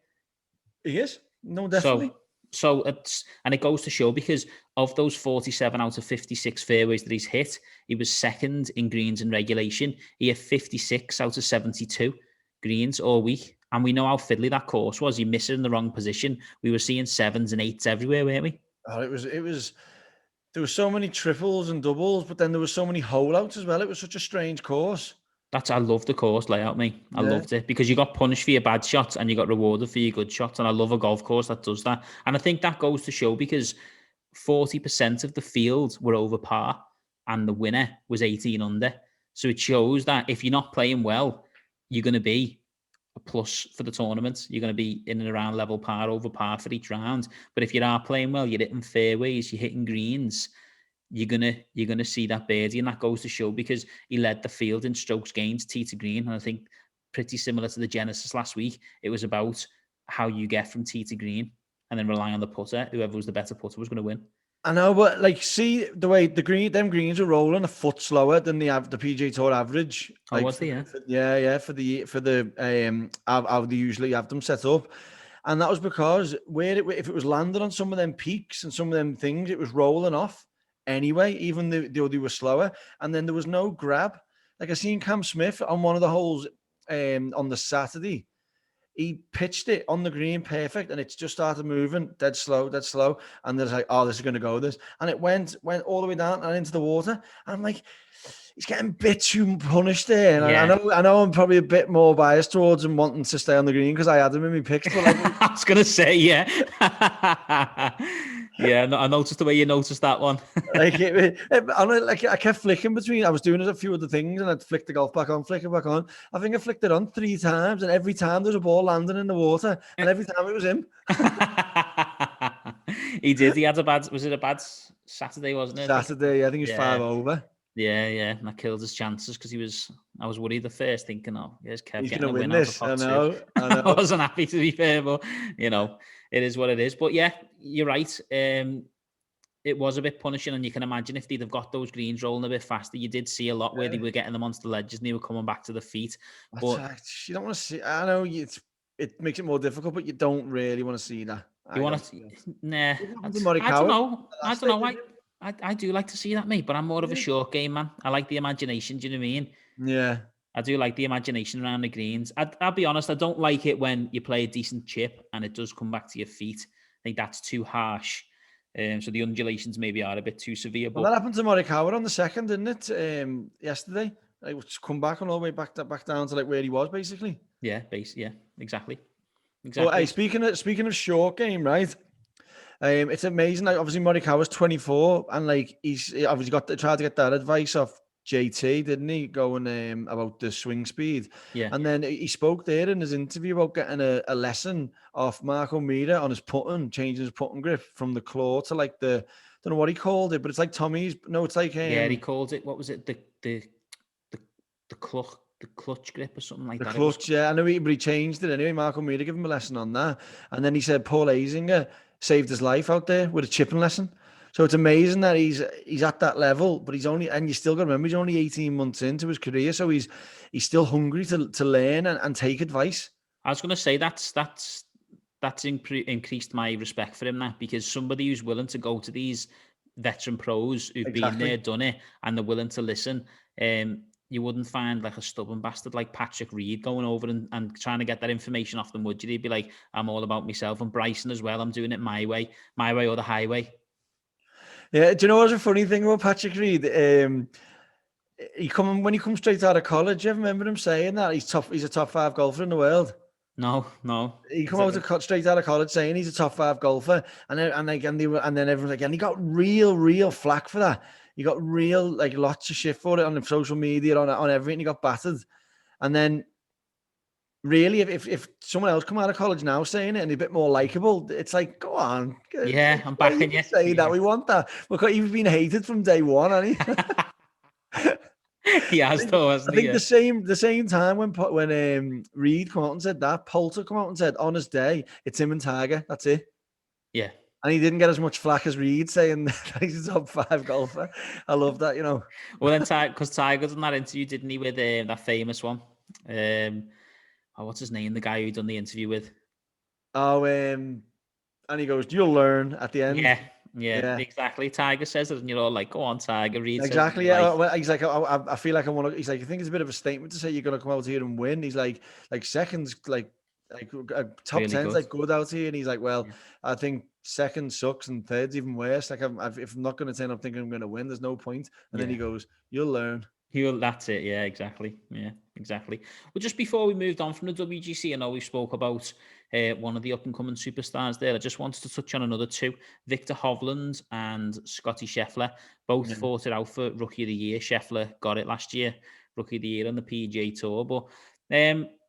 He is. No, definitely. So it goes to show, because of those 47 out of 56 fairways that he's hit, he was second in greens in regulation. He hit 56 out of 72 greens all week. And we know how fiddly that course was. You miss it in the wrong position. We were seeing 7s and 8s everywhere, weren't we? Oh, it was. There were so many triples and doubles, but then there was so many hole outs as well. It was such a strange course. I love the course layout, mate. I loved it, because you got punished for your bad shots and you got rewarded for your good shots. And I love a golf course that does that. And I think that goes to show, because 40% of the field were over par and the winner was 18 under. So it shows that if you're not playing well, you're going to be a plus for the tournament. You're going to be in and around level par, over par for each round. But if you are playing well, you're hitting fairways, you're hitting greens, you're gonna see that birdie. And that goes to show, because he led the field in strokes gained tee to green. And I think pretty similar to the Genesis last week, it was about how you get from tee to green and then rely on the putter. Whoever was the better putter was going to win. I know, but like, see the way them greens are rolling a foot slower than the PGA Tour average. Oh, was they? Yeah. For the how they usually have them set up, and that was because if it was landing on some of them peaks and some of them things, it was rolling off anyway. Even though they were slower, and then there was no grab. Like I seen Cam Smith on one of the holes on the Saturday. He pitched it on the green perfect, and it's just started moving dead slow. And there's like, oh, this is going to go this. And it went all the way down and into the water. And I'm like, he's getting a bit too punished there. And Yeah. I know I'm probably a bit more biased towards him wanting to stay on the green because I had him in my picks. But like, I was going to say, yeah. Yeah, I noticed the way you noticed that one. I kept flicking between. I was doing a few other things, and I'd flick the golf back on, flick it back on. I think I flicked it on 3 times, and every time there was a ball landing in the water, and every time it was him. He did. He had a bad. Was it a bad Saturday? Wasn't it? Saturday, I think he was 5 over. Yeah, and that killed his chances because I was worried at first, thinking, oh, here's Kev He's getting going to a win win this. out of pot I know. I wasn't happy, to be fair, but it is what it is. But yeah, you're right. It was a bit punishing, and you can imagine if they'd have got those greens rolling a bit faster, you did see a lot where they were getting them onto the ledges and they were coming back to the feet. But you don't want to see. I know it makes it more difficult, but you don't really want to see that. You want to? Nah. I don't know. I do like to see that, mate, but I'm more of a short game man. I like the imagination. Do you know what I mean? Yeah. I do like the imagination around the greens. I'll be honest, I don't like it when you play a decent chip and it does come back to your feet. I think that's too harsh. So the undulations maybe are a bit too severe. But that happened to Morikawa on the second, didn't it? Yesterday, come back on all the way back down to like where he was basically. Yeah, exactly. Well, hey, speaking of short game, right? It's amazing. Like, obviously, Morikawa's 24, and like he's obviously tried to get that advice off JT, didn't he? Going about the swing speed. Yeah. And then he spoke there in his interview about getting a lesson off Mark O'Meara on his putting, changing his putting grip from the claw to like I don't know what he called it, but it's like Tommy's. No, it's like yeah, he called it. What was it? The clutch grip or something like that. The clutch, yeah. I know, but he changed it anyway. Mark O'Meara gave him a lesson on that, and then he said Paul Azinger saved his life out there with a chipping lesson. So it's amazing that he's at that level, but and you still got to remember he's only 18 months into his career, so he's still hungry to learn and take advice. I was going to say that's increased my respect for him now, because somebody who's willing to go to these veteran pros who've been there, done it, and they're willing to listen. You wouldn't find like a stubborn bastard like Patrick Reed going over and trying to get that information off them, would you? He'd be like, I'm all about myself. And Bryson as well. I'm doing it my way or the highway. Yeah, do you know what's a funny thing about Patrick Reed? When he comes straight out of college, you ever remember him saying that he's a top 5 golfer in the world? No. He come straight out of college saying he's a top 5 golfer, and then everyone's like, and he got real flack for that. He got real like lots of shit for it on the social media, on everything. He got battered, and then really, if someone else come out of college now saying it and a bit more likable, it's like, go on. Yeah, I'm backing you. Say that we want that. Because you've been hated from day one, hasn't he? He has, though, hasn't he? I think the same time when Reed come out and said that, Poulter come out and said, on his day, it's him and Tiger. That's it. Yeah. And he didn't get as much flack as Reed saying that he's a top 5 golfer. I love that, Well, then, because Tiger done that interview, didn't he, with that famous one? What's his name? The guy who done the interview with. And he goes, "You'll learn at the end." Yeah, exactly. Tiger says it, and you're all like, "Go on, Tiger." Reed exactly. Well, he's like, I feel like I want to. He's like, I think it's a bit of a statement to say you're going to come out here and win. He's like seconds, like top really 10's like good out here, and he's like, well, I think second sucks and third's even worse. Like, if I'm not going to turn up thinking I'm going to win, there's no point. And then he goes, "You'll learn." That's it. Yeah, exactly. Well, just before we moved on from the WGC, I know we spoke about one of the up-and-coming superstars there. I just wanted to touch on another 2, Victor Hovland and Scotty Scheffler. Both fought it out for Rookie of the Year. Scheffler got it last year, Rookie of the Year on the PGA Tour. But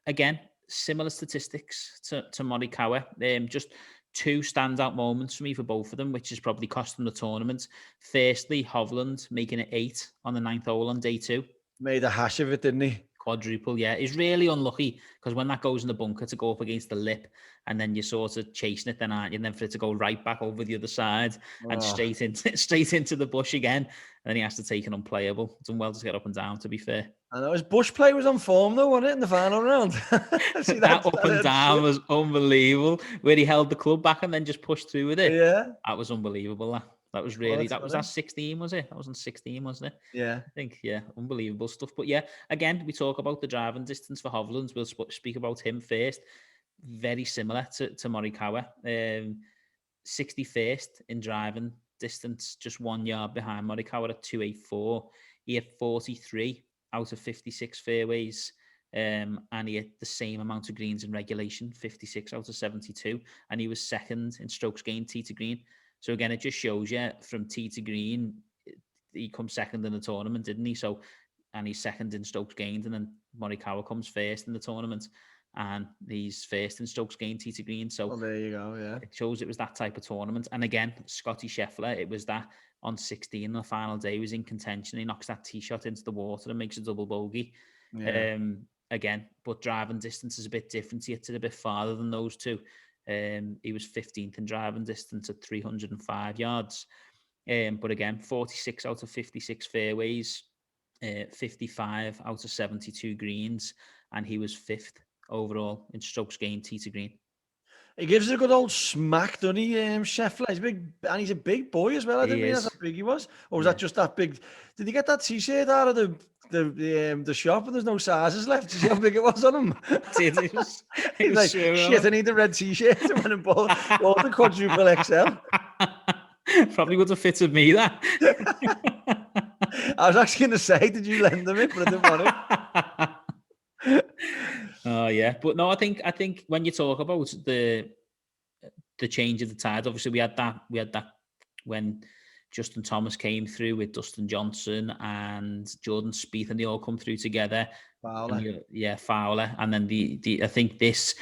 again, similar statistics to Morikawa. Just 2 standout moments for me for both of them, which has probably cost them the tournament. Firstly, Hovland making it 8 on the 9th hole on day 2. Made a hash of it, didn't he? Quadruple, yeah. He's really unlucky because when that goes in the bunker to go up against the lip, and then you're sort of chasing it, then aren't you? And then for it to go right back over the other side and straight into the bush again, and then he has to take an unplayable. Done well to get up and down, to be fair. I know his bush play was on form though, wasn't it, in the final round? that up and down was unbelievable. Where he held the club back and then just pushed through with it. Yeah, that was unbelievable. That was really that was at 16, was it? That was on 16, wasn't it? Yeah, I think unbelievable stuff. But yeah, again, we talk about the driving distance for Hovland. We'll speak about him first. Very similar to Morikawa. 61st in driving distance, just 1 yard behind Morikawa at 284. He had 43 out of 56 fairways, and he had the same amount of greens in regulation, 56 out of 72, and he was second in strokes gained tee to green. So again, it just shows you from tee to green, he comes second in the tournament, didn't he? So, and he's second in strokes gained, and then Morikawa comes first in the tournament, and he's first in strokes gained tee to green. So there you go. Yeah, it shows it was that type of tournament. And again, Scotty Scheffler, it was that on 16 on the final day, he was in contention. He knocks that tee shot into the water and makes a double bogey. yeah. Again, but driving distance is a bit different. He hit it a bit farther than those two. He was 15th in driving distance at 305 yards. But again, 46 out of 56 fairways, 55 out of 72 greens, and he was 5th overall in strokes gained tee to green. He gives it a good old smack, doesn't he, Scheffler? He's big, and he's a big boy as well. I didn't realize how big he was. Or was that just that big? Did he get that T-shirt out of the shop and there's no sizes left? Did you see how big it was on him? He's like, shit, I need the red T-shirt. I went and bought the quadruple XL. Probably would have fitted me, that. I was actually going to say, did you lend them it? But I didn't want it. Oh yeah, but no, I think when you talk about the change of the tide, obviously we had that when Justin Thomas came through with Dustin Johnson and Jordan Spieth, and they all come through together. Fowler, Fowler, and then the I think this.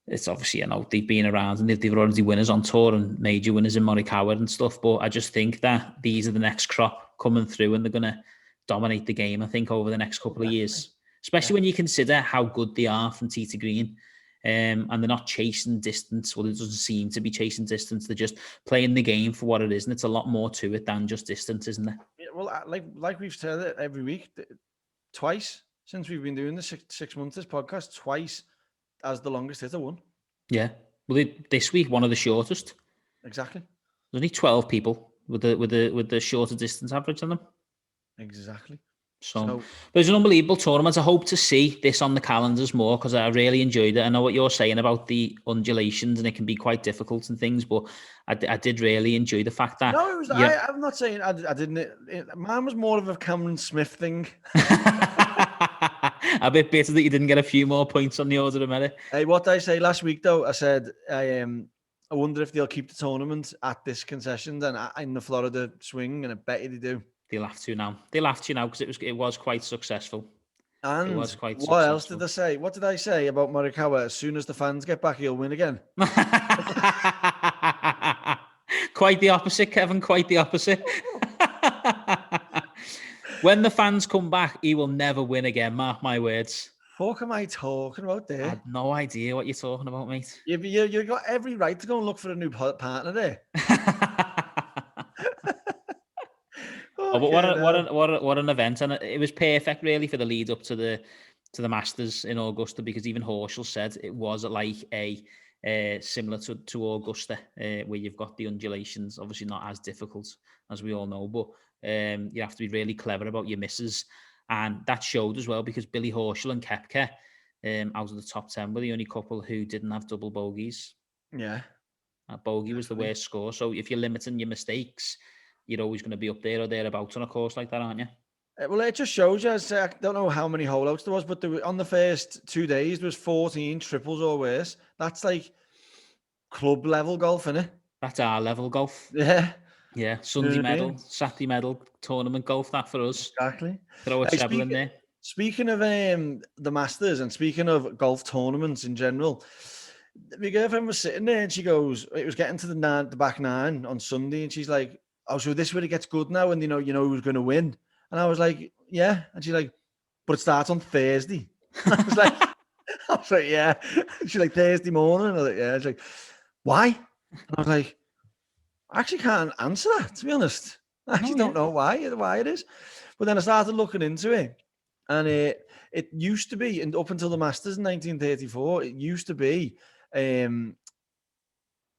It's obviously, they've been around and they've already winners on tour and major winners in Morikawa and stuff. But I just think that these are the next crop coming through and they're going to dominate the game, I think, over the next couple of years. Especially when you consider how good they are from tee to green. And they're not chasing distance. Well, it doesn't seem to be chasing distance. They're just playing the game for what it is. And it's a lot more to it than just distance, isn't it? Yeah, well, like we've said it every week, twice since we've been doing this 6 months, this podcast, twice as the longest hitter won. Yeah. Well, this week, one of the shortest. Exactly. There's only 12 people with the shorter distance average on them. Exactly. So but it's an unbelievable tournament. I hope to see this on the calendars more because I really enjoyed it. I know what you're saying about the undulations and it can be quite difficult and things, but I did really enjoy the fact that... No, it was, I'm not saying I didn't. Mine was more of a Cameron Smith thing. A bit bitter that you didn't get a few more points on the order of merit. Hey, what did I say last week, though? I said, I wonder if they'll keep the tournament at this concession and in the Florida swing, and I bet you they do. They'll have to now. They'll have to now because it was quite successessful. And it was quite successful. Else did I say? What did I say about Morikawa? As soon as the fans get back, he'll win again. Quite the opposite, Kevin. Quite the opposite. When the fans come back, he will never win again. Mark my words. What am I talking about there? I had no idea what you're talking about, mate. You've got every right to go and look for a new partner there. Oh, but what an event, and it was perfect really for the lead up to the Masters in Augusta, because even Horschel said it was like a similar to Augusta, where you've got the undulations, obviously not as difficult as we all know, but you have to be really clever about your misses, and that showed as well because Billy Horschel and Koepka, out of the top 10, were the only couple who didn't have double bogeys. Yeah, bogey was the worst score. So if you're limiting your mistakes, you're always going to be up there or thereabouts on a course like that, aren't you? Well, it just shows you. I don't know how many holeouts there was, but on the first 2 days, there was 14 triples or worse. That's like club level golf, isn't it? That's our level golf. Yeah. Yeah. Sunday medal, Saturday medal, tournament golf, that for us. Exactly. Throw a treble in there. Speaking of the Masters and speaking of golf tournaments in general, my girlfriend was sitting there and she goes, it was getting to the back nine on Sunday, and she's like, oh, so this where it gets good now, and you know who's going to win. And I was like, yeah. And she's like, but it starts on Thursday. I was like, yeah. She's like, Thursday morning. And I was like, yeah. She's like, why? And I was like, I actually can't answer that, to be honest. I actually don't know why it is. But then I started looking into it, and it used to be, and up until the Masters in 1934, it used to be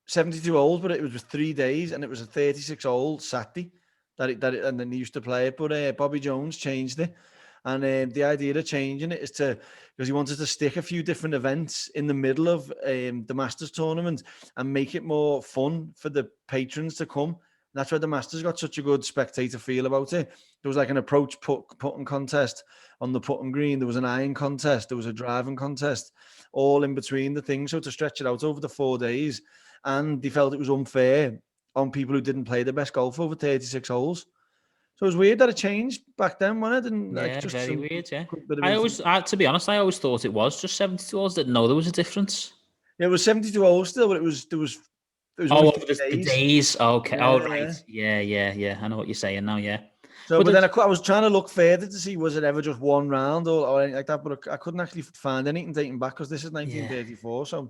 72 holes, but it was 3 days, and it was a 36-hole Saturday and then they used to play it. But Bobby Jones changed it, and the idea of changing it is because he wanted to stick a few different events in the middle of the Masters tournament and make it more fun for the patrons to come, That's why the Masters got such a good spectator feel about it. There was like an approach putting contest on the putting green. There was an iron contest. There was a driving contest, all in between the things. So to stretch it out over the 4 days, and they felt it was unfair on people who didn't play the best golf over 36 holes. So it was weird that it changed back then, wasn't it? And Yeah, just very weird. Yeah, bit of to be honest, I always thought it was just 72 holes. Didn't know there was a difference. it was 72 holes still, but it was Oh, only the days. Okay. Yeah, Oh, right. Yeah. I know what you're saying now. Yeah. So, but then I was trying to look further to see was it ever just one round or anything like that, but I couldn't actually find anything dating back because this is 1934. So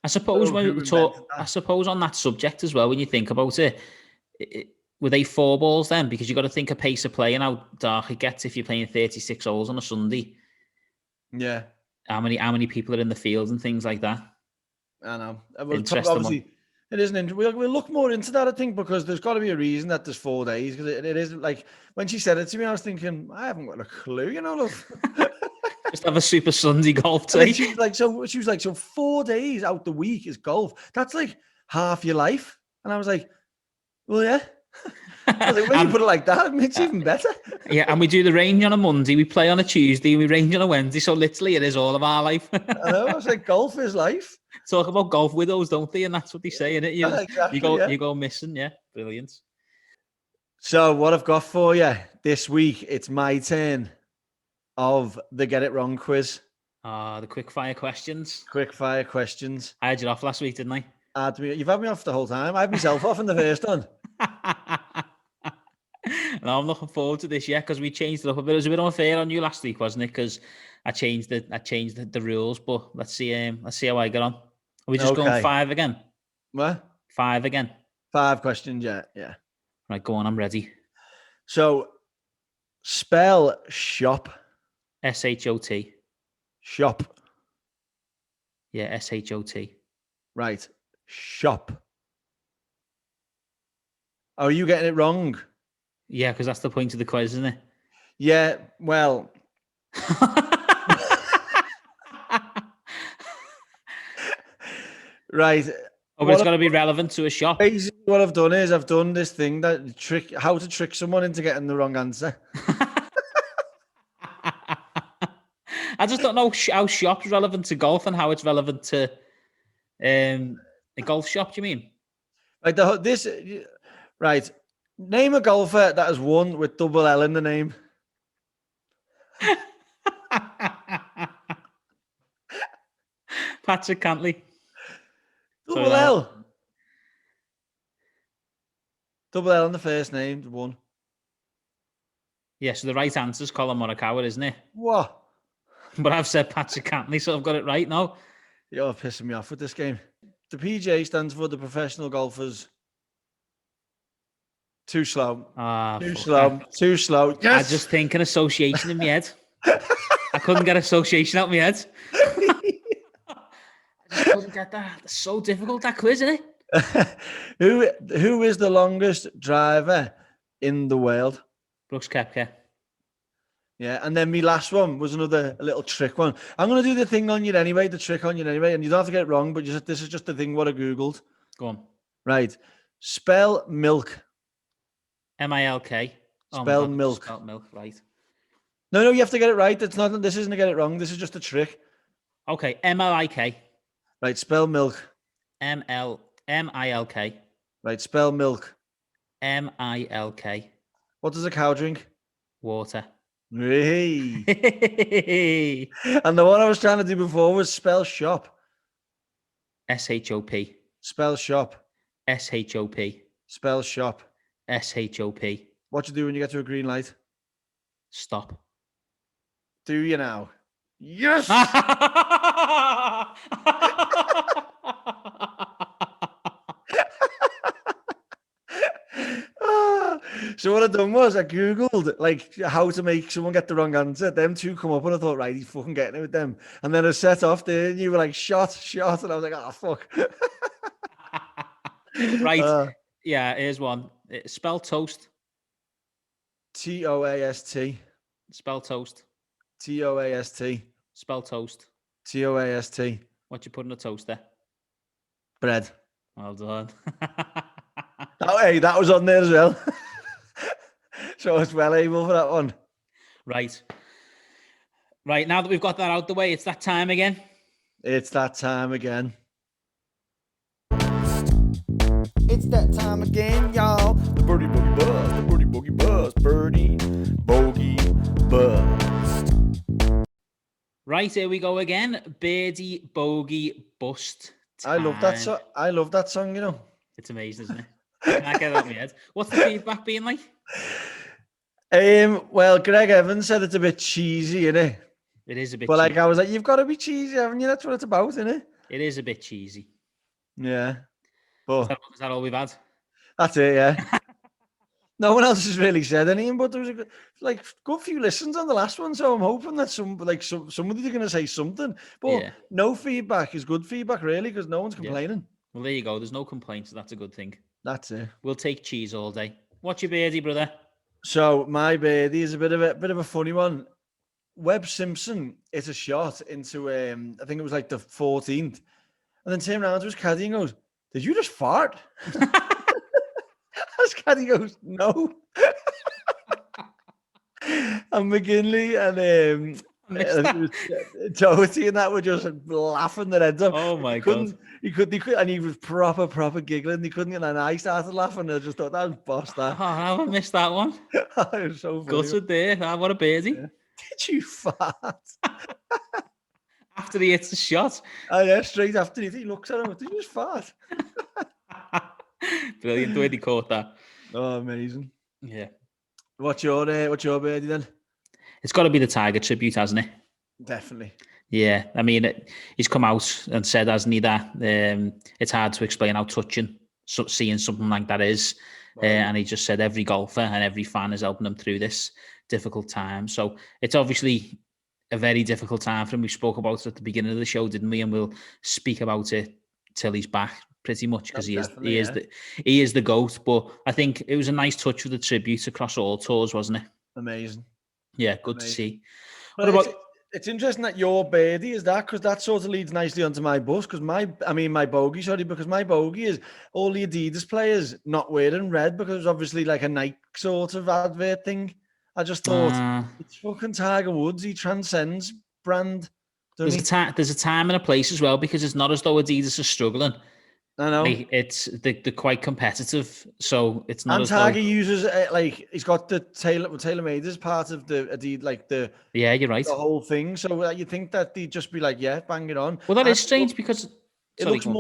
I suppose when we talk, that. I suppose on that subject as well, when you think about it, were they 4 balls then? Because you got to think of pace of play and how dark it gets if you're playing 36 holes on a Sunday. Yeah. How many people are in the field and things like that? I know. Interesting. Obviously, it isn't. We'll look more into that, I think, because there's got to be a reason that there's 4 days. Because it is like when she said it to me, I was thinking, I haven't got a clue, love. Just have a Super Sunday golf day. She was like, so 4 days out the week is golf. That's like half your life. And I was like, well, yeah. I was like, when you put it like that, it makes it even better. Yeah, and we do the range on a Monday, we play on a Tuesday, we range on a Wednesday. So literally, it is all of our life. I know. I was like, golf is life. Talk about golf widows, don't they? And that's what they say, innit? Exactly, you go missing. Yeah, brilliant. So what I've got for you this week, it's my turn of the Get It Wrong quiz. The quick fire questions. Quick fire questions. I had you off last week, didn't I? You've had me off the whole time. I had myself off in the first one. No, I'm looking forward to this, because we changed it up a bit. It was a bit unfair on you last week, wasn't it? Because I changed the rules, but let's see how I get on. Are we just going 5 again? What? 5 again. 5 questions, yeah. Right, go on, I'm ready. So, spell shop. S-H-O-T. Shop. Yeah, S-H-O-T. Right. Shop. Oh, are you getting it wrong? Yeah, because that's the point of the quiz, isn't it? Yeah, well. Right. Oh, but it's got to be relevant to a shop. Basically, what I've done is I've done this thing how to trick someone into getting the wrong answer. I just don't know how shop's relevant to golf and how it's relevant to a golf shop. Do you mean? Right. Name a golfer that has won with double L in the name. Patrick Cantley. Double L. Double L in the first name, one. Yeah, so the right answer is Collin Morikawa, isn't it? What? But I've said Patrick Cantley, so I've got it right now. You're pissing me off with this game. The PGA stands for the professional golfers. Too slow. Too slow. Yes! I just think an association in my head. I couldn't get association out of my head. I just couldn't get that. It's so difficult, that quiz, isn't it? Who is the longest driver in the world? Brooks Koepka. Yeah, and then my last one was a little trick one. I'm going to do the thing on you anyway, the trick on you anyway, and you don't have to get it wrong, but this is just the thing what I Googled. Go on. Right. Spell milk. M-I-L-K. Spell milk. Spell milk, right. No, you have to get it right. This isn't to get it wrong. This is just a trick. Okay, M-L-I-K. Right, spell milk. M-I-L-K. Right, spell milk. M-I-L-K. What does a cow drink? Water. Hey. And the one I was trying to do before was spell shop. S-H-O-P. Spell shop. S-H-O-P. Spell shop. S-H-O-P. What you do when you get to a green light? Stop. Do you now? Yes! So what I done was I Googled like how to make someone get the wrong answer. Them two come up and I thought, right, he's fucking getting it with them. And then I set off there and you were like, shot. And I was like, oh, fuck. Right. Yeah, here's one. Spell toast. T-O-A-S-T. Spell toast. T-O-A-S-T. Spell toast. T-O-A-S-T. What you put in a toaster? Bread. Well done. Hey, that was on there as well. So it's well able for that one. Right. Now that we've got that out the way, it's that time again. It's that time again. It's that time again, y'all. The birdie boogie bust, the birdie boogie bust, birdie bogey bust. Right, here we go again. Birdie bogey bust. I love that song. I love that song, you know. It's amazing, isn't it? I can't get it out of my head. What's the feedback being like? Well, Greg Evans said it's a bit cheesy, innit? It is a bit But like cheesy. I was like, you've got to be cheesy, haven't you? That's what it's about, innit? It is a bit cheesy. Yeah. But Is that all we've had? that's it, yeah. No one else has really said anything, but there was a good few listens on the last one, so I'm hoping that somebody's going to say something. But no feedback is good feedback, really, because no one's complaining. Well, there you go. There's no complaints, so that's a good thing. That's it. We'll take cheese all day. What's your birdie, brother? So my birdie is a bit of a funny one. Webb Simpson hit a shot into I think it was like the 14th, and then turned around to his caddy and goes, "Did you just fart?" His caddy goes, "No." And McGinley and Doherty and that were just laughing their heads off. Oh my God. He could, and he was proper giggling. He couldn't, and I started laughing. I just thought that was boss. That. Oh, I missed that one. It was so funny. Gutted there. What a birdie. Yeah. Did you fart? After he hits the shot. Oh yeah, straight after he looks at him. Did you just fart? Brilliant. The way he caught that. Oh, amazing. Yeah. What's your birdie then? It's got to be the Tiger tribute, hasn't it? Definitely. Yeah. I mean, he's come out and said, hasn't he, that it's hard to explain how touching seeing something like that is. And he just said every golfer and every fan is helping him through this difficult time. So it's obviously a very difficult time for him. We spoke about it at the beginning of the show, didn't we? And we'll speak about it till he's back, pretty much, because he is the GOAT. But I think it was a nice touch with the tribute across all tours, wasn't it? Amazing. Yeah, good to see. What about? It's interesting that your birdie is that, because that sort of leads nicely onto my bus. Because my bogey, because my bogey is all the Adidas players not wearing red, because it was obviously like a Nike sort of advert thing. I just thought it's fucking Tiger Woods. He transcends brand. There's a time and a place as well, because it's not as though Adidas are struggling. I know. They're quite competitive, so it's not. And Tiger uses he's got the tailor-made as part of the Adidas, like the. Yeah, you're right. The whole thing. So you think that they'd just be like, yeah, bang it on. Well, that is strange because it looks better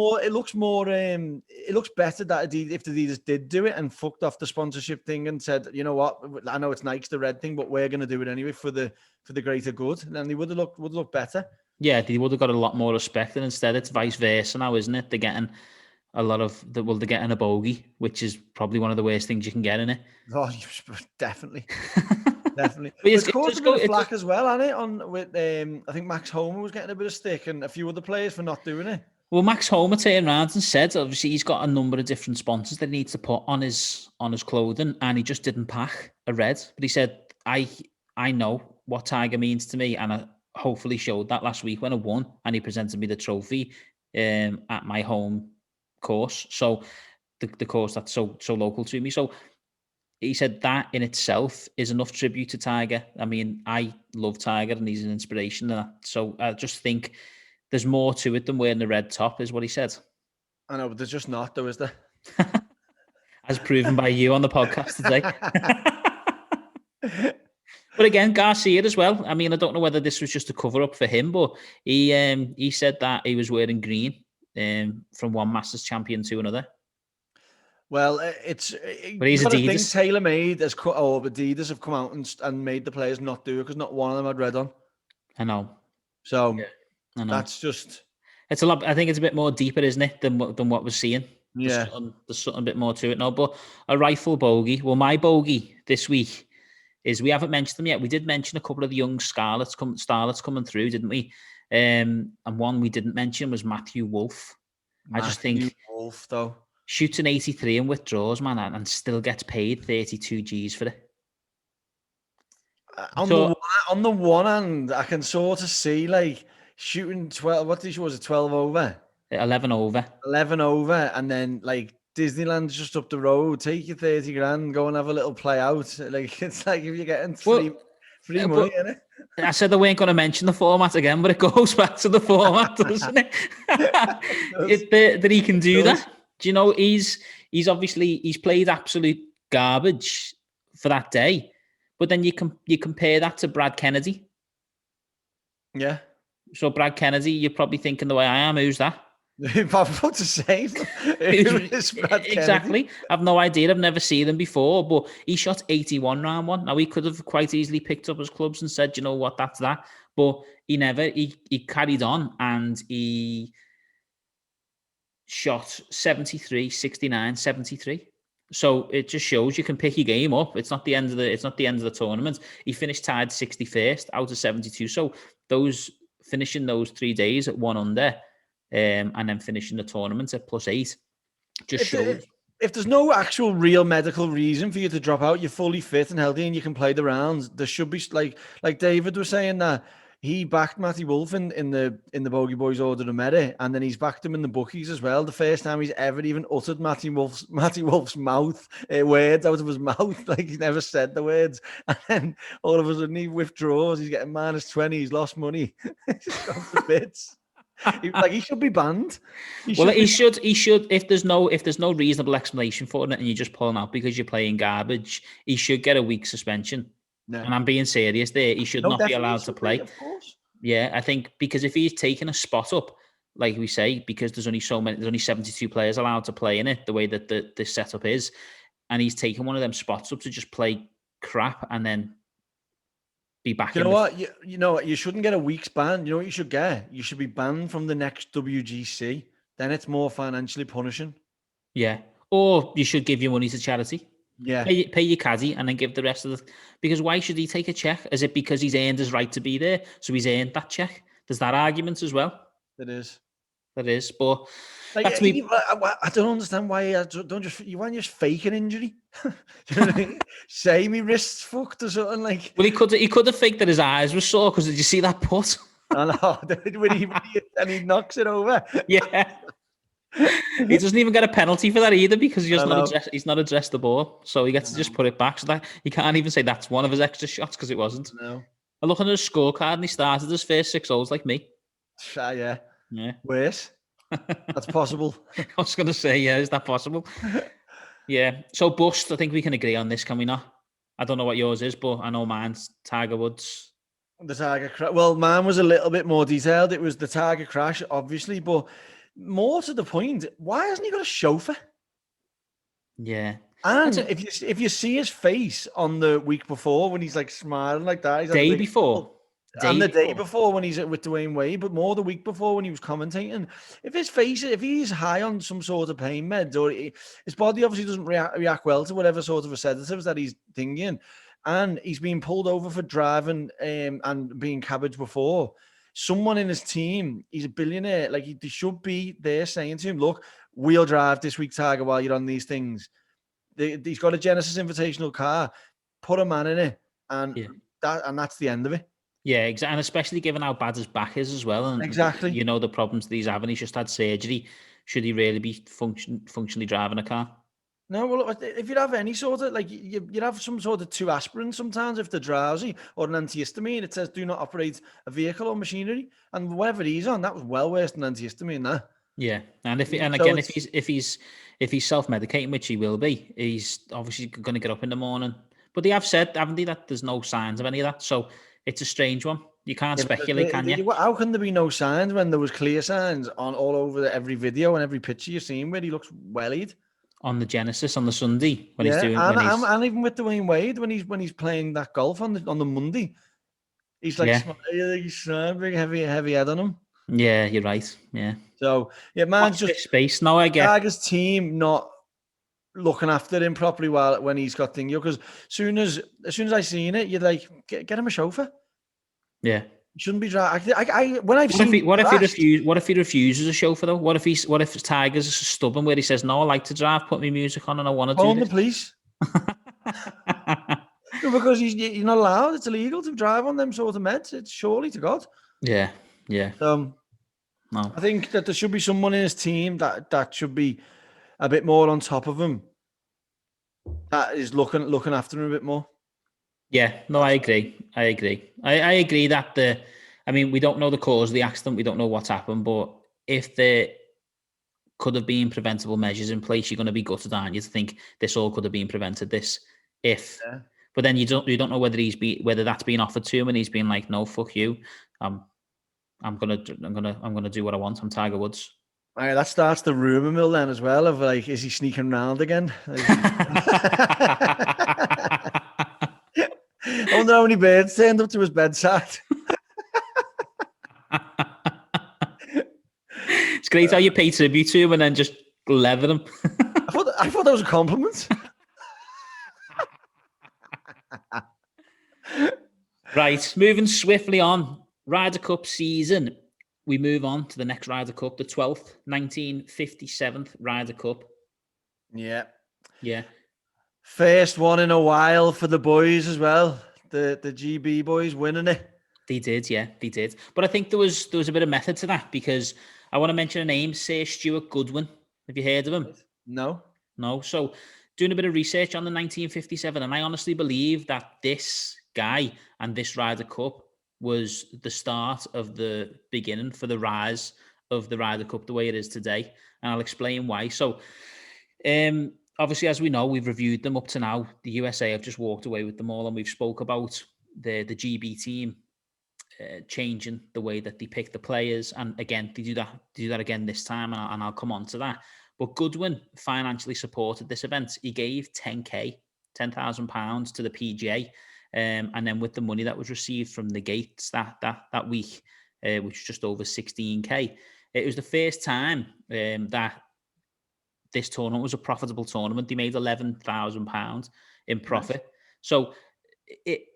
that Adidas, if Adidas did do it and fucked off the sponsorship thing and said, you know what, I know it's Nike's the red thing, but we're going to do it anyway for the greater good. And they would look better. Yeah, they would have got a lot more respect, and instead it's vice versa now, isn't it? They're getting they're getting a bogey, which is probably one of the worst things you can get in it. Oh, definitely. Definitely. But it's caused a bit of flack as well, hasn't it? I think Max Homer was getting a bit of stick, and a few other players for not doing it. Well, Max Homer turned around and said, obviously, he's got a number of different sponsors that he needs to put on his clothing, and he just didn't pack a red. But he said, I know what Tiger means to me, and I hopefully showed that last week when I won, and he presented me the trophy at my home course. So the course that's so local to me. So he said that in itself is enough tribute to Tiger. I mean, I love Tiger and he's an inspiration. So I just think there's more to it than wearing the red top, is what he said. I know, but there's just not, though, is there? As proven by you on the podcast today. But again, Garcia as well. I mean, I don't know whether this was just a cover up for him, but he said that he was wearing green from one Masters champion to another. Well, but he's Adidas. TaylorMade Adidas have come out and made the players not do it because not one of them had red on. I know. So that's just. It's a lot. I think it's a bit more deeper, isn't it, than what we're seeing? Yeah. There's something a bit more to it now. But a rifle bogey. Well, my bogey this week is, we haven't mentioned them yet. We did mention a couple of the young starlets coming through, didn't we? And one we didn't mention was Matthew Wolff. I just think Wolff, though, shoots an 83 and withdraws, man, and still gets paid 32 G's for it. On the one hand, I can sort of see like shooting 12. What did she was it? 12 over. 11 over. 11 over, and then like Disneyland's just up the road. Take your 30 grand, go and have a little play out. Like it's like if you're getting free money, innit? I said I weren't going to mention the format again, but it goes back to the format, doesn't it? That he can do that. Do you know he's played absolute garbage for that day, but then you compare that to Brad Kennedy. Yeah. So Brad Kennedy, you're probably thinking the way I am. Who's that? I'm about to say. Exactly. I've no idea. I've never seen him before, but he shot 81 round one. Now he could have quite easily picked up his clubs and said, you know what, that's that. But he never. He carried on and he shot 73, 69, 73. So it just shows you can pick your game up. It's not the end of the tournament. He finished tied 61st out of 72. So finishing those 3 days at 1 under, and then finishing the tournament at +8 just shows. If there's no actual real medical reason for you to drop out, you're fully fit and healthy and you can play the rounds. There should be like David was saying that he backed Matty Wolf in the Bogey Boys Order of Merit, and then he's backed him in the bookies as well. The first time he's ever even uttered Matty Wolf's mouth words out of his mouth, like he's never said the words. And then all of a sudden he withdraws. He's getting -20. He's lost money. He's gone to bits. He should be banned. He should. If there's no reasonable explanation for it, and you're just pulling out because you're playing garbage, he should get a week suspension. No. And I'm being serious there. He should not be allowed to play. Of course. Yeah, I think because if he's taking a spot up, like we say, because there's only 72 players allowed to play in it, the way that the setup is, and he's taking one of them spots up to just play crap and then be back. You know what? You shouldn't get a week's ban. You know what you should get? You should be banned from the next WGC. Then it's more financially punishing. Yeah. Or you should give your money to charity. Yeah. Pay your caddy and then give the rest of the... Because why should he take a check? Is it because he's earned his right to be there? So he's earned that check? There's that argument as well. It is. That is. But that's me. I don't understand why you want just fake an injury. You know what I mean? Say me wrist's fucked or something like. Well, he could have faked that his eyes were sore because did you see that putt? I know. And he knocks it over. Yeah. He doesn't even get a penalty for that either because he's not addressed the ball. So he gets to just put it back. So that he can't even say that's one of his extra shots because it wasn't. No. I look at his scorecard and he started his first 6 holes like me. Yeah. Yeah. Worse. That's possible. I was going to say, yeah, is that possible? Yeah. So bust, I think we can agree on this, can we not? I don't know what yours is, but I know mine's Tiger Woods. The Tiger crash. Well, mine was a little bit more detailed. It was the Tiger crash, obviously, but more to the point, why hasn't he got a chauffeur? Yeah. And if you see his face on the week before when he's like smiling like that, he's day before when he's with Dwayne Wade, but more the week before when he was commentating. If he's high on some sort of pain meds, or his body obviously doesn't react well to whatever sort of a sedatives that he's thinking, and he's been pulled over for driving and being cabbage before. Someone in his team, he's a billionaire, like they should be there saying to him, look, we'll drive this week, Tiger, while you're on these things. He's got a Genesis Invitational car, put a man in it, and that's the end of it. Yeah, exactly. And especially given how bad his back is as well. And exactly. You know, the problems that he's having. He's just had surgery. Should he really be functionally driving a car? No, well, if you'd have any sort of, like, you'd have some sort of 2 aspirin sometimes if they're drowsy, or an antihistamine. It says do not operate a vehicle or machinery. And whatever he's on, that was well worse than antihistamine, that. Yeah. And if he's self-medicating, which he will be, he's obviously going to get up in the morning. But they have said, haven't they, that there's no signs of any of that. So it's a strange one. You can't speculate, can you? How can there be no signs when there was clear signs on all over every video and every picture you've seen where he looks wellied? On the Genesis on the Sunday when he's doing, and even with Dwayne Wade when he's playing that golf on the Monday, he's like he's big heavy head on him. Yeah, you're right. Yeah. So man's just space now. I get Tiger's team not looking after him properly when he's got things. Because as soon as I seen it, you're like, get him a chauffeur. Yeah. Shouldn't be driving. What if he refuses a chauffeur though? What if Tiger's stubborn where he says, no, I like to drive, put my music on and I want to do this? The police. No, because you're not allowed. It's illegal to drive on them sort of meds. It's surely to God. Yeah. No. I think that there should be someone in his team that should be a bit more on top of him, that is looking after him a bit more. Yeah, no, I agree. I agree that we don't know the cause of the accident. We don't know what's happened, but if there could have been preventable measures in place, you're going to be gutted, aren't you, to think this all could have been prevented. But then you don't know whether that's been offered to him and he's been like, no, fuck you. I'm gonna do what I want. I'm Tiger Woods. All right, that starts the rumor mill then as well of like, is he sneaking around again? I wonder how many birds turned up to his bedside. It's great how you pay tribute to him and then just leather him. I thought that was a compliment. Right, moving swiftly on. Ryder Cup season. We move on to the next Ryder Cup, the 12th, 1957th Ryder Cup. Yeah. Yeah. First one in a while for the boys as well. The GB boys winning it. They did, yeah, they did. But I think there was a bit of method to that because I want to mention a name, Sir Stuart Goodwin. Have you heard of him? No. So doing a bit of research on the 1957, and I honestly believe that this guy and this Ryder Cup was the start of the beginning for the rise of the Ryder Cup the way it is today. And I'll explain why. So, obviously, as we know, we've reviewed them up to now. The USA have just walked away with them all, and we've spoke about the GB team changing the way that they pick the players. And again, they do that again this time, and I'll come on to that. But Goodwin financially supported this event. He gave £10,000 to the PGA. And then with the money that was received from the gates that week, which was just over 16k, it was the first time that this tournament was a profitable tournament. They made £11,000 in profit. Nice. So,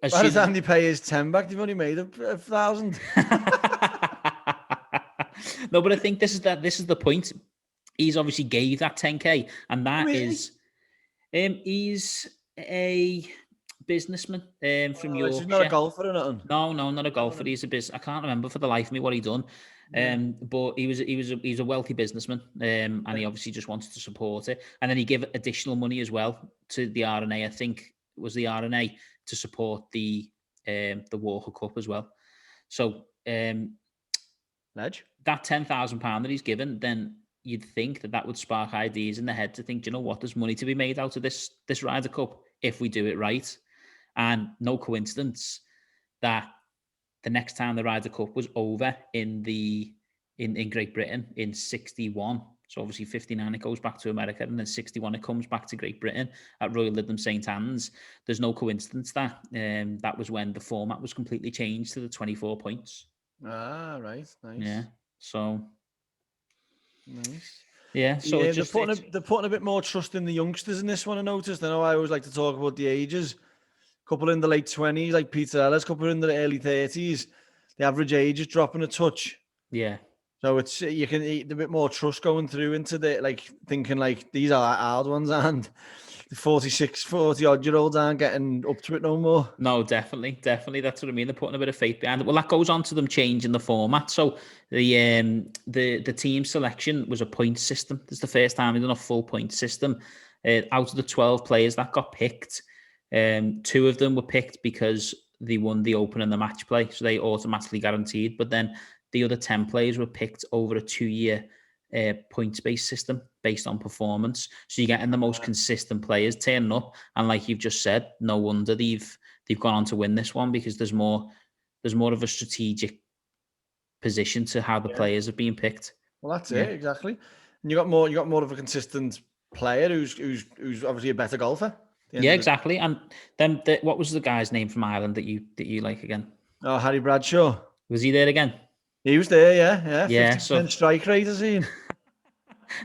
by the time they pay his 10 back, they've only made 1,000. No, but I think this is the point. He's obviously gave that 10k, and that is, he's a businessman from Yorkshire. He's not a golfer or nothing. No, not a golfer. He's a business. I can't remember for the life of me what he done. But he's a wealthy businessman, and he obviously just wanted to support it. And then he gave additional money as well to the R&A. I think it was the R&A to support the Walker Cup as well. So that £10,000 that he's given, then you'd think that would spark ideas in the head to think, you know what, there's money to be made out of this Ryder Cup if we do it right. And no coincidence that the next time the Ryder Cup was over in Great Britain in 61. So obviously 59 it goes back to America, and then 61 it comes back to Great Britain at Royal Lytham St Anne's. There's no coincidence that that was when the format was completely changed to the 24 points. Ah, right, nice. Yeah, so nice. Yeah, so they're putting a bit more trust in the youngsters in this one. I noticed. I know I always like to talk about the ages. Couple in the late 20s, like Peter Ellis. Couple in the early 30s. The average age is dropping a touch. Yeah. So it's you can eat a bit more trust going through into the thinking these are hard ones, and the 40-odd-year-olds aren't getting up to it no more. No, definitely. That's what I mean. They're putting a bit of faith behind it. Well, that goes on to them changing the format. So the team selection was a point system. This is the first time they've done a full point system. Out of the 12 players that got picked, 2 of them were picked because they won the Open and the match play, so they automatically guaranteed. But then the other 10 players were picked over a 2-year points-based system based on performance. So you're getting the most consistent players turning up, and like you've just said, no wonder they've gone on to win this one, because there's more of a strategic position to how the players are being picked. Well, that's it exactly. And you got more of a consistent player who's obviously a better golfer. Yeah, exactly. And then what was the guy's name from Ireland that you like again? Oh, Harry Bradshaw. Was he there again? He was there, yeah. Yeah, 50% strike rate, I seen.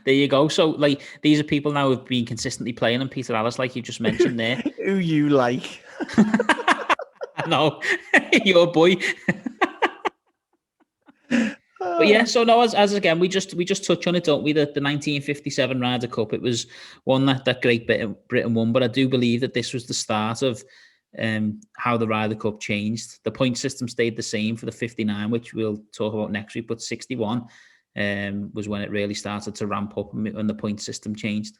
There you go. So, these are people now who've been consistently playing, and Peter Ellis, like you just mentioned there. Who you like? No, your boy. But yeah, so no, as again, we just touch on it, don't we? The 1957 Ryder Cup, it was one that Great Britain won, but I do believe that this was the start of how the Ryder Cup changed. The point system stayed the same for the 59, which we'll talk about next week, but 61, was when it really started to ramp up and the point system changed.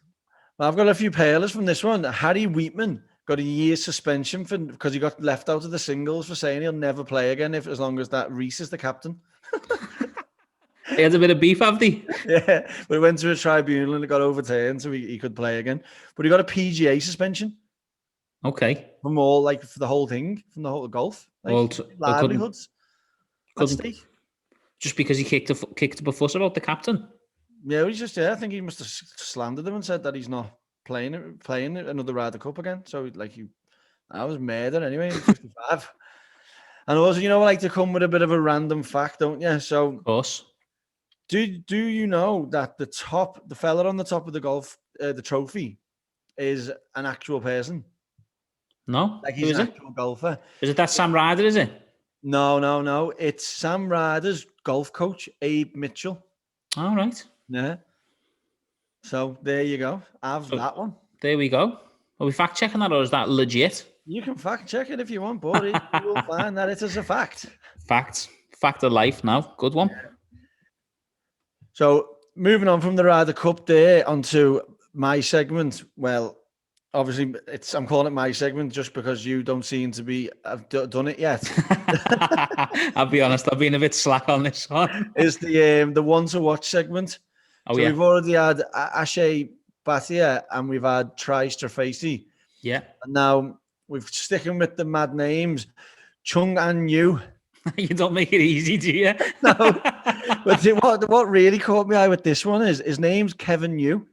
Well, I've got a few pearlers from this one. Harry Wheatman got a year's suspension because he got left out of the singles for saying he'll never play again as long as that Reese is the captain. He had a bit of beef, have they? Yeah, but he went to a tribunal and it got overturned so he could play again. But he got a PGA suspension. Okay. From all, for the whole thing, from the whole golf. Livelihoods. Just because he kicked up a fuss about the captain. Yeah, I think he must have slandered him and said that he's not playing another Ryder Cup again. So I was murder anyway, 55. And also, I like to come with a bit of a random fact, don't you? So, of course. Do you know that the fella on the top of the trophy is an actual person? No. He's an actual golfer. Is it that Sam Ryder, is it? No. It's Sam Ryder's golf coach, Abe Mitchell. All right. Yeah. So there you go. Have that one. There we go. Are we fact checking that, or is that legit? You can fact check it if you want, but you will find that it is a fact. Fact of life now. Good one. Yeah. So moving on from the Ryder Cup there onto my segment. Well, obviously I'm calling it my segment just because you don't seem to have done it yet. I'll be honest, I've been a bit slack on this one. Is the one to watch segment. So we've already had Akshay Bhatia and we've had Tri Strafacey. Yeah. And now we're sticking with the mad names. Chung An Yu. You don't make it easy, do you? No. But what really caught me eye with this one is his name's Kevin Yu.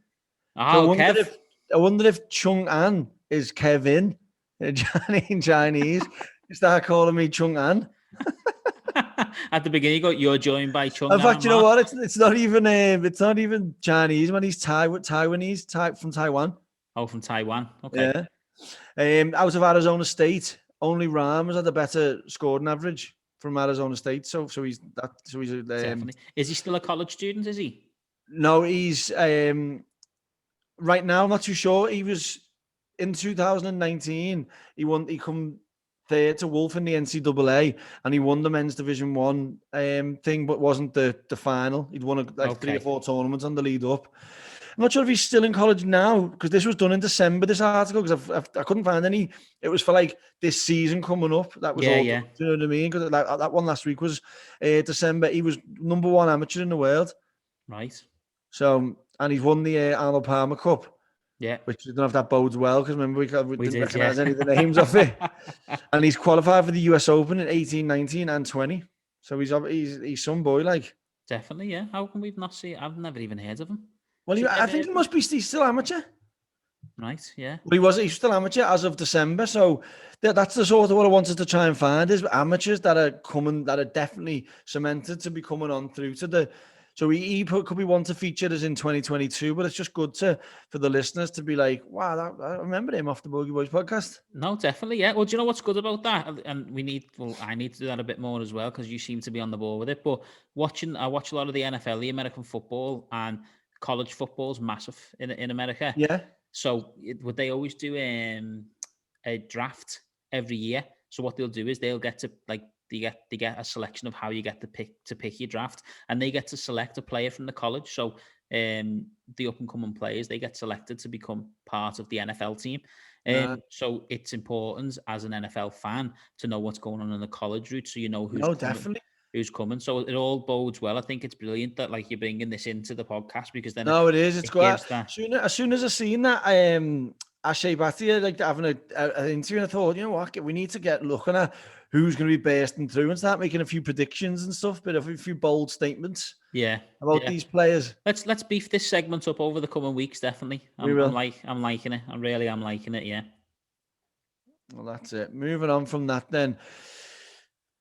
Oh, so I wonder if Chung An is Kevin in Chinese. You start calling me Chung An. At the beginning, you're joined by Chung. In fact, you know what? It's not even Chinese when he's Taiwanese from Taiwan. Oh, from Taiwan. Okay. Yeah. Out of Arizona State, only Rahm has had a better scoring average from Arizona State. So he's definitely. Is he still a college student? Is he? No, he's right now. I'm not too sure. He was in 2019. He come third to Wolf in the NCAA, and he won the men's Division 1 thing, but wasn't the final. He'd won 3 or 4 tournaments on the lead up. I'm not sure if he's still in college now because this was done in December. This article because I couldn't find any. It was for this season coming up. That was all. Yeah. Do you know what I mean? Because that one last week was December. He was number 1 amateur in the world. Right. So and he's won the Arnold Palmer Cup. Yeah. Which I don't know if that bodes well because remember we didn't recognise any of the names of it. And he's qualified for the US Open in 18, 19 and 20. So he's some boy Definitely, yeah. How can we not see? I've never even heard of him. Well, I think he must be still amateur. Right, yeah. But he's still amateur as of December. So that's the sort of what I wanted to try and find is amateurs that are definitely cemented to be coming on through to the. So he could be one to feature us in 2022, but it's just good for the listeners to be like, wow, I remember him off the Bogey Boys podcast. No, definitely, yeah. Well, do you know what's good about that? And I need to do that a bit more as well because you seem to be on the ball with it. But I watch a lot of the NFL, the American football, and college football is massive in America. Yeah. So would they always do a draft every year? So what they'll do is they'll get to they get a selection of how you get to pick your draft, and they get to select a player from the college. So the up and coming players, they get selected to become part of the NFL team. So it's important as an NFL fan to know what's going on in the college route, so you know who's coming. So it all bodes well. I think it's brilliant that you're bringing this into the podcast because then it is. It's great. As soon as I seen that, Akshay Bhatia having an interview, and I thought, you know what, we need to get looking at who's going to be bursting through and start making a few predictions and stuff, but a few bold statements. Yeah, about these players. Let's beef this segment up over the coming weeks. Definitely, I'm liking it. I really am liking it. Yeah. Well, that's it. Moving on from that, then.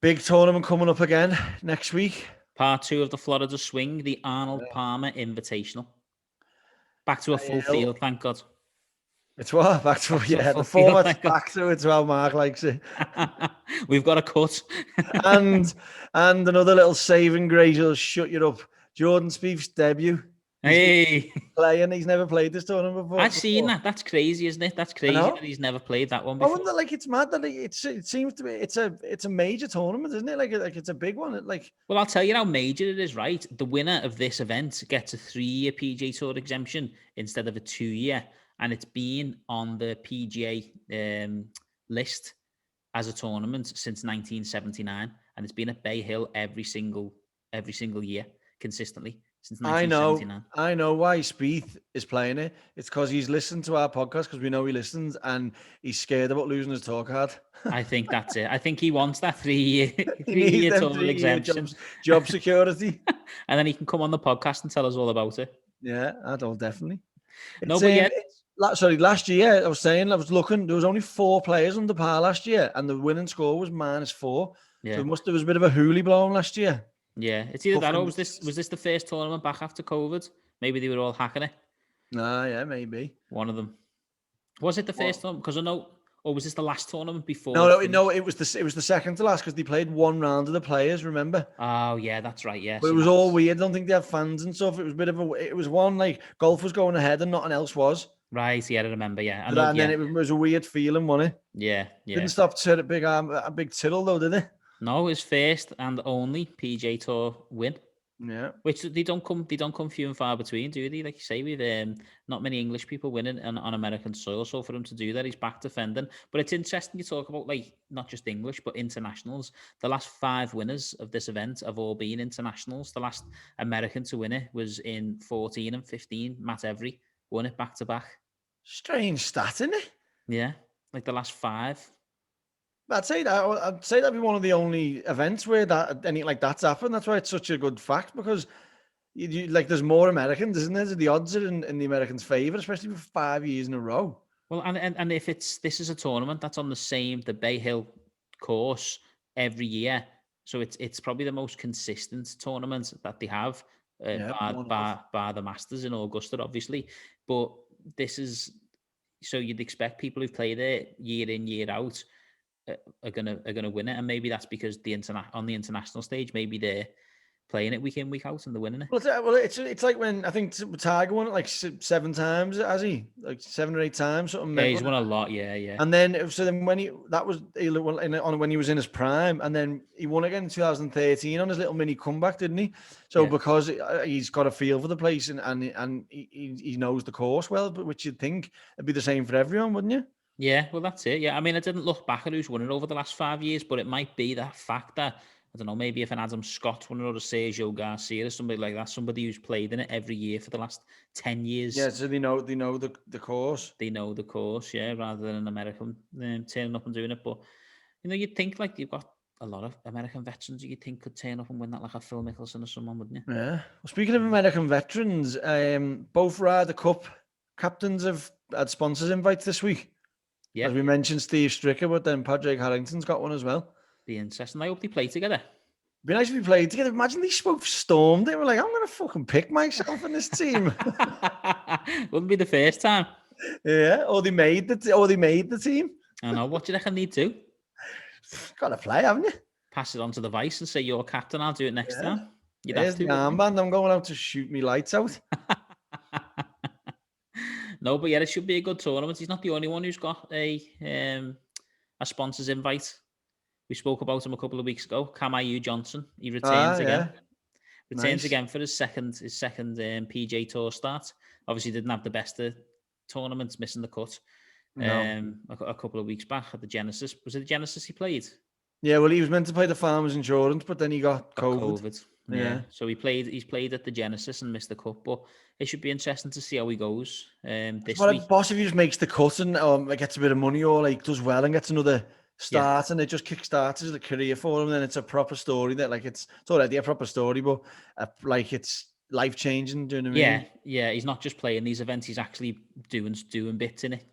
Big tournament coming up again next week. Part 2 of the Florida Swing, the Arnold Palmer Invitational. Back to a full field, thank God. It's what? Back to the format's back to it as well, Mark likes it. We've got a cut. and another little saving grace will shut you up. Jordan Spieth's debut Hey, playing. He's never played this tournament before. I've seen that. That's crazy, isn't it? That's crazy know. that he's never played that one I before. wonder, like, it's mad that it seems to be it's a major tournament, isn't it? Like it's a big one. Well, I'll tell you how major it is, right? The winner of this event gets a 3-year PGA Tour exemption instead of a 2-year, and it's been on the PGA list as a tournament since 1979, and it's been at Bay Hill every single year consistently since 1979. I know why Spieth is playing it. It's because he's listened to our podcast, because we know he listens, and he's scared about losing his tour card. I think that's it. I think he wants that 3-year He needs 3-year them tour 3-year exemption, job security. and then he can come on the podcast and tell us all about it. Yeah, I don't definitely. No, but yeah. Last year I was looking. There was only 4 players under par last year, and the winning score was -4. Yeah. So there was a bit of a hoolie blown last year. Yeah, it's either that or was this the first tournament back after COVID? Maybe they were all hacking it. Nah, yeah, maybe. One of them. Was it the first tournament? Because I know, or was this the last tournament before? No, it was the second to last, because they played one round of the players. Remember? Oh yeah, that's right. Yeah, but it was all weird. I don't think they had fans and stuff. It was a bit of it was one like golf was going ahead and nothing else was. Right. Yeah, I remember. Yeah, Then it was a weird feeling, wasn't it? Yeah. Didn't stop a big tittle though, did it? No, his first and only PGA Tour win. Yeah, which they don't come few and far between, do they? Like you say, with not many English people winning on American soil. So for him to do that, he's back defending. But it's interesting you talk about, like, not just English but internationals. The last 5 winners of this event have all been internationals. The last American to win it was in 14 and 15. Matt Every won it back to back. Strange stat, isn't it? Yeah, like the last 5. I'd say that'd be one of the only events where anything like that's happened. That's why it's such a good fact, because you like there's more Americans, isn't there? The odds are in the Americans' favour, especially for 5 years in a row. Well, and if this is a tournament that's on the Bay Hill course every year, so it's probably the most consistent tournament that they have, bar the Masters in Augusta, obviously. But this is, so you'd expect people who've played it year in, year out are gonna win it, and maybe that's because on the international stage, maybe they're playing it week in, week out, and they're winning it. Well, it's like when I think Tiger won it like 7 times, has he? Like 7 or 8 times, something. Yeah, he's won a lot. Yeah. And then when he was in his prime, and then he won again in 2013 on his little mini comeback, didn't he? So because he's got a feel for the place and he knows the course well, but which you'd think it'd be the same for everyone, wouldn't you? Yeah, well, that's it. Yeah, I mean, I didn't look back at who's won it over the last 5 years, but it might be that fact that, I don't know, maybe if an Adam Scott won it, or a Sergio Garcia or somebody like that, somebody who's played in it every year for the last 10 years. Yeah, so they know the course. They know the course, yeah, rather than an American turning up and doing it. But, you'd think, like, you've got a lot of American veterans you'd think could turn up and win that, like a Phil Mickelson or someone, wouldn't you? Yeah. Well, speaking of American veterans, both Ryder Cup captains have had sponsors invites this week. Yeah, as we mentioned, Steve Stricker, but then Padraig Harrington's got one as well. Be interesting. I hope they play together. Be nice if we played together. Imagine they both stormed it. We're like, I'm going to fucking pick myself in this team. Wouldn't be the first time. Yeah, or they made the team. I know. What do you reckon they do? Got to play, haven't you? Pass it on to the vice and say, you're captain. I'll do it next time. There's the armband. I'm going out to shoot me lights out. No, but yeah, it should be a good tournament. He's not the only one who's got a sponsor's invite. We spoke about him a couple of weeks ago. Cam Johnson. He returns again. Returns again for his second PGA Tour start. Obviously, didn't have the best of tournaments, missing the cut. No. A couple of weeks back at the Genesis. Was it the Genesis he played? Yeah, well, he was meant to play the Farmers Insurance, but then he got COVID. Yeah. So he's played at the Genesis and missed the cut, but it should be interesting to see how he goes this week. Boss, if he just makes the cut and gets a bit of money, or like does well and gets another start, and it just kickstarts the career for him, then it's a proper story. That it's already a proper story, but it's life changing. Do you know what I mean? Yeah. He's not just playing these events; he's actually doing bits in it.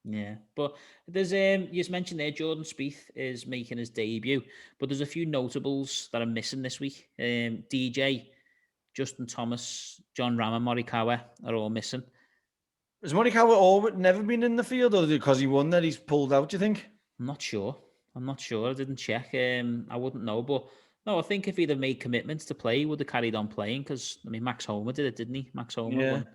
Yeah, but there's you just mentioned there, Jordan Spieth is making his debut, but there's a few notables that are missing this week. DJ, Justin Thomas, John Ram, and Morikawa are all missing. Has Morikawa never been in the field, or because he won that he's pulled out? Do you think? I'm not sure. I didn't check. I wouldn't know, but No, I think if he'd have made commitments to play, he would have carried on playing. Because I mean, Max Homer did it, didn't he? Max Homer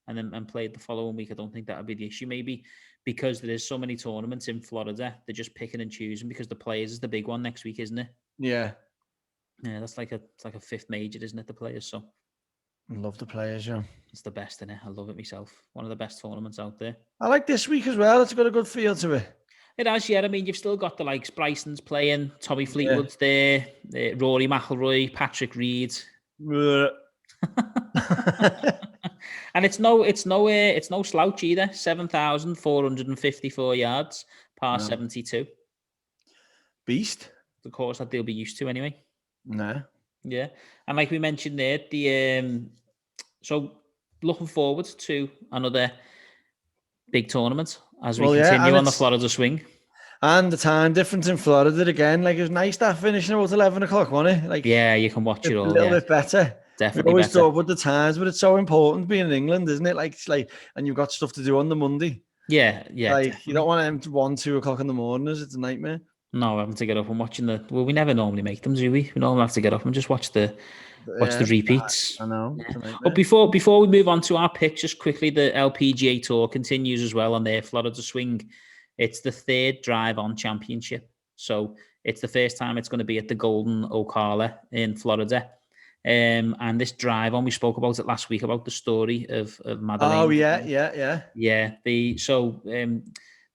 won, and played the following week. I don't think that would be the issue. Maybe because there is so many tournaments in Florida, they're just picking and choosing because the Players is the big one next week, isn't it? Yeah. Yeah, that's like a fifth major, isn't it? The Players, so I love the Players, yeah. it's the best in it. I love it myself. One of the best tournaments out there. I like this week as well. It's got a good feel to it. It has, yeah. I mean, you've still got the likes. Bryson's playing, Tommy Fleetwood's there, Rory McIlroy, Patrick Reed, and it's no slouch either. 7,454 yards, par 72. Beast. The course that they'll be used to anyway. No. Yeah, and like we mentioned there, so looking forward to another big tournament as we continue on the Florida swing. And the time difference in Florida again, like it was nice that finishing about 11 o'clock, wasn't it? Like, yeah, you can watch it all. A little bit better. Definitely. We always talk about the times, but it's so important being in England, isn't it? Like, it's like, and you've got stuff to do on the Monday. Yeah. Like, definitely. you don't want them to 1, 2 o'clock in the morning. It's a nightmare. No, having to get up and watching we never normally make them, do we? We normally have to get up and just watch the repeats. I know. Yeah. But before we move on to our picks, just quickly, the LPGA Tour continues as well on their Florida swing. It's the 3rd Drive On Championship. So it's the first time it's going to be at the Golden Ocala in Florida. And this Drive On, we spoke about it last week, about the story of Madeleine. Oh, yeah. Yeah.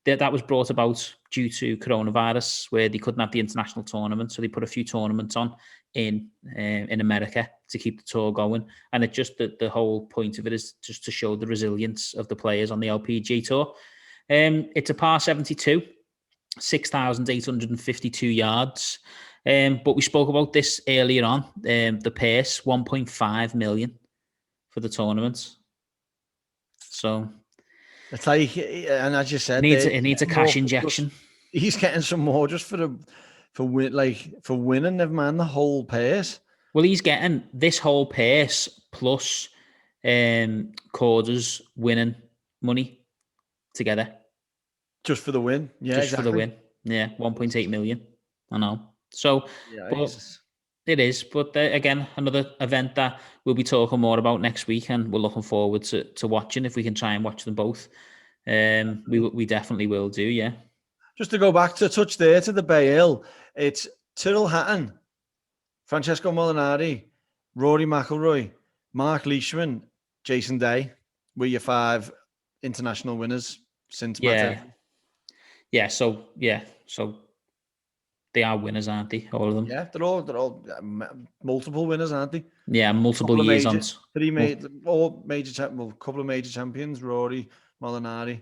That was brought about due to coronavirus, where they couldn't have the international tournament. So they put a few tournaments on in America to keep the tour going. And it just, the whole point of it is just to show the resilience of the players on the LPGA Tour. It's a par 72, 6,852 yards. But we spoke about this earlier on. The purse, 1.5 million for the tournament. So it's like, and as you said, it needs a cash injection. He's getting some more just for winning. Never mind the whole purse. Well, he's getting this whole purse plus Korda's winning money together. Just for the win, yeah, just for the win, yeah, 1.8 million. I know. So, but it is. But again, another event that we'll be talking more about next week, and we're looking forward to watching. If we can try and watch them both, we definitely will do. Yeah. Just to go back to touch there to the Bay Hill, it's Tyrrell Hatton, Francesco Molinari, Rory McIlroy, Mark Leishman, Jason Day. We're your 5 international winners since Mata. Yeah, so they are winners, aren't they? All of them. Yeah, they're all multiple winners, aren't they? Yeah, multiple years on. Couple of major champions, Rory, Molinari.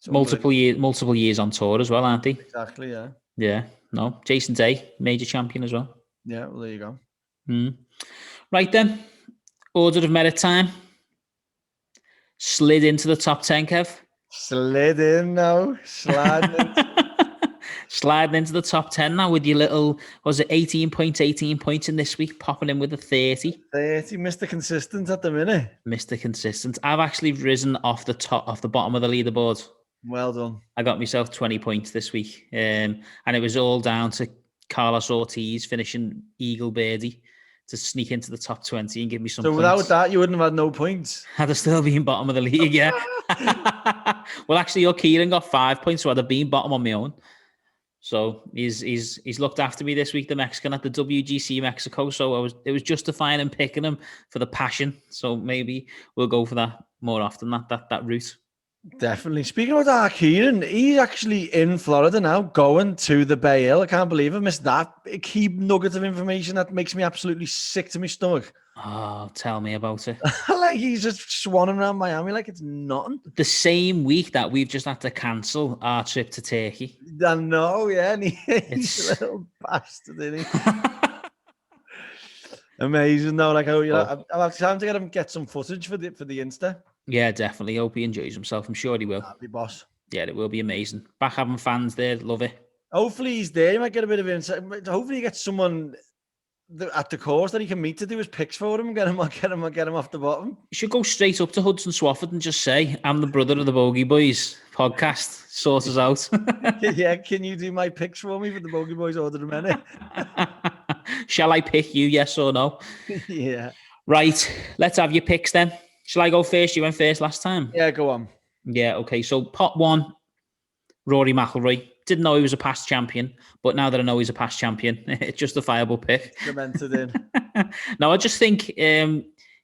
Multiple years on tour as well, aren't they? Exactly, yeah. Yeah, no. Jason Day, major champion as well. Yeah, well, there you go. Right then, order of merit time. Slid into the top 10, Kev. Slid in now. Sliding into the top 10 now with your little, was it 18 points in this week, popping in with a 30. 30, Mr. Consistent at the minute. Mr. Consistent. I've actually risen off the bottom of the leaderboard. Well done. I got myself 20 points this week. And it was all down to Carlos Ortiz finishing eagle birdie to sneak into the top 20 and give me some points. So without that, you wouldn't have had no points. I'd have still been bottom of the league, yeah. Well, actually, your Kieran got 5 points, so I'd have been bottom on my own. So he's looked after me this week, the Mexican at the WGC Mexico. So it was justifying him picking him for the passion. So maybe we'll go for that more often, that route. Definitely. Speaking of that, Kieran, he's actually in Florida now, going to the Bay Hill. I can't believe I missed that key nugget of information that makes me absolutely sick to my stomach. Oh, tell me about it. Like he's just swanning around Miami like it's nothing. The same week that we've just had to cancel our trip to Turkey. I know, yeah. And he's a little bastard, isn't he? Amazing though. Like, I'll have time to get some footage for the Insta. Yeah, definitely. Hope he enjoys himself. I'm sure he will. Happy boss. Yeah, it will be amazing. Back having fans there, love it. Hopefully he's there. He might get a bit of insight. Hopefully he gets someone at the course that he can meet to do his picks for him and get him off the bottom. You should go straight up to Hudson Swafford and just say, I'm the brother of the Bogey Boys Podcast. Sort us out. Yeah, can you do my picks for me for the Bogey Boys order a minute? Shall I pick you, yes or no? Yeah. Right, let's have your picks then. Shall I go first? You went first last time. Yeah, go on. Yeah, okay. So pot 1, Rory McIlroy. Didn't know he was a past champion, but now that I know he's a past champion, it's justifiable pick. Cemented in. No, I just think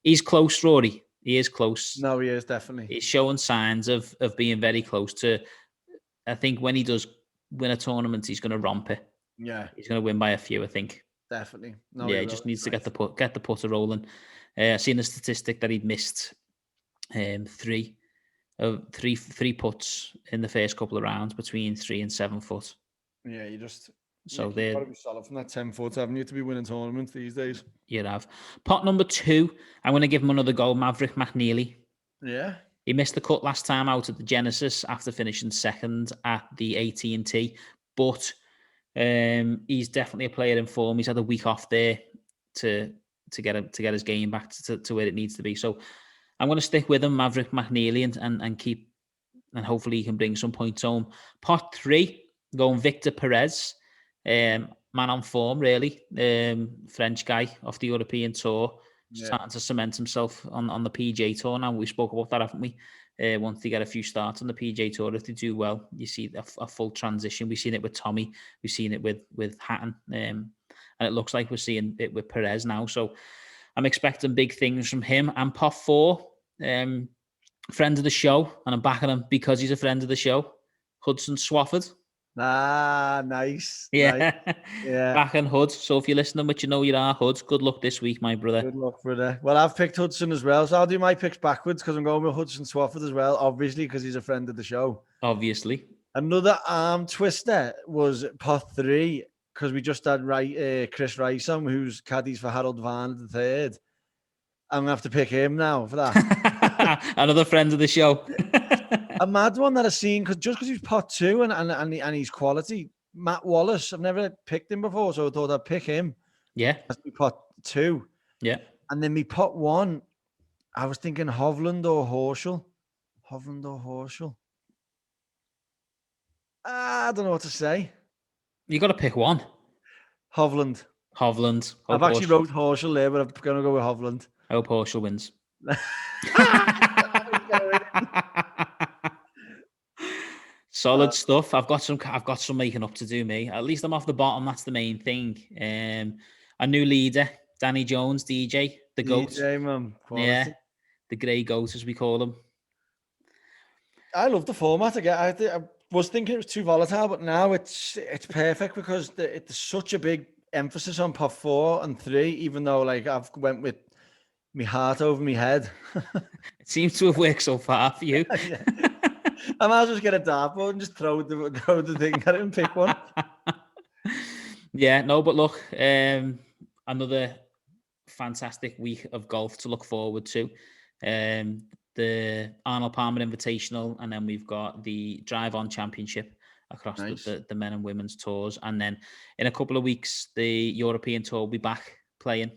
he's close, Rory. He is close. No, he is definitely. He's showing signs of being very close to. I think when he does win a tournament, he's going to romp it. Yeah, he's going to win by a few, I think. Definitely. No, yeah, he just needs to get the putter rolling. I seen a statistic that he'd missed three putts in the first couple of rounds between 3 and 7 foot. Yeah, you just they've got to be solid from that 10 foot, haven't you, to be winning tournaments these days? You'd have. Pot number 2, I'm going to give him another go, Maverick McNeely. Yeah. He missed the cut last time out at the Genesis after finishing second at the AT&T, but he's definitely a player in form. He's had a week off there to get his game back to where it needs to be. So I'm going to stick with him, Maverick McNeely, and hopefully he can bring some points home. Pot 3, going Victor Perez, man on form, really. French guy off the European Tour, starting to cement himself on the PGA Tour now. We spoke about that, haven't we? Once they get a few starts on the PGA Tour, if they do well, you see a full transition. We've seen it with Tommy, we've seen it with Hatton, and it looks like we're seeing it with Perez now. So I'm expecting big things from him. And pot 4, friend of the show, and I'm backing him because he's a friend of the show, Hudson Swafford. Ah, nice. Yeah. Nice. Yeah. Backing Hud. So if you're listening, but you know you are, Hud, good luck this week, my brother. Good luck, brother. Well, I've picked Hudson as well, so I'll do my picks backwards because I'm going with Hudson Swafford as well, obviously, because he's a friend of the show. Obviously. Another arm twister was pot 3, because we just had Chris Rice on, who's caddies for Harold Varner the third. I'm going to have to pick him now for that. Another friend of the show. A mad one that I've seen, because he's pot 2 and he's quality. Matt Wallace, I've never picked him before, so I thought I'd pick him. Yeah. That's my pot 2. Yeah. And then my pot 1, I was thinking Hovland or Horschel. I don't know what to say. You got to pick one. Hovland. I've actually wrote Horschel there, but I'm going to go with Hovland. I hope Horschel wins. Solid stuff. I've got some making up to do, me. At least I'm off the bottom. That's the main thing. A new leader, Danny Jones, DJ, the GOAT. DJ, man. Yeah, the grey GOAT, as we call him. I love the format. I was thinking it was too volatile, but now it's perfect because it's such a big emphasis on pot 4 and 3, even though like I've went with my heart over my head. It seems to have worked so far for you. Yeah. I might as well just get a dartboard and just throw the thing at it and pick one. Yeah, no, but look, another fantastic week of golf to look forward to. The Arnold Palmer Invitational, and then we've got the Drive On Championship across the men and women's tours. And then in a couple of weeks, the European Tour will be back playing.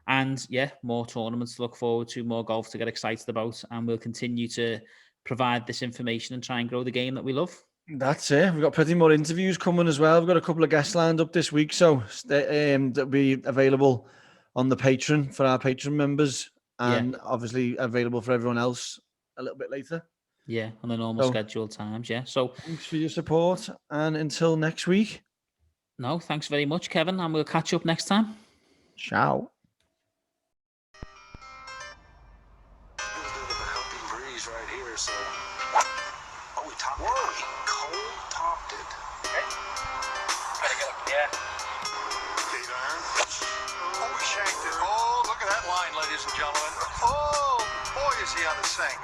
And yeah, more tournaments to look forward to, more golf to get excited about. And we'll continue to provide this information and try and grow the game that we love. That's it. We've got plenty more interviews coming as well. We've got a couple of guests lined up this week. So they'll be available on the Patreon for our Patreon members. And obviously available for everyone else a little bit later. Yeah, on the normal scheduled times, yeah. So thanks for your support, and until next week. No, thanks very much, Kevin, and we'll catch you up next time. Ciao. A bit of a helping breeze right here, so... Oh, he topped it. He cold topped it. Okay. Gotta get up, yeah. 8 iron. Oh, he shanked it. Oh, look at that line, ladies and gentlemen. Oh, boy, is he on the sink.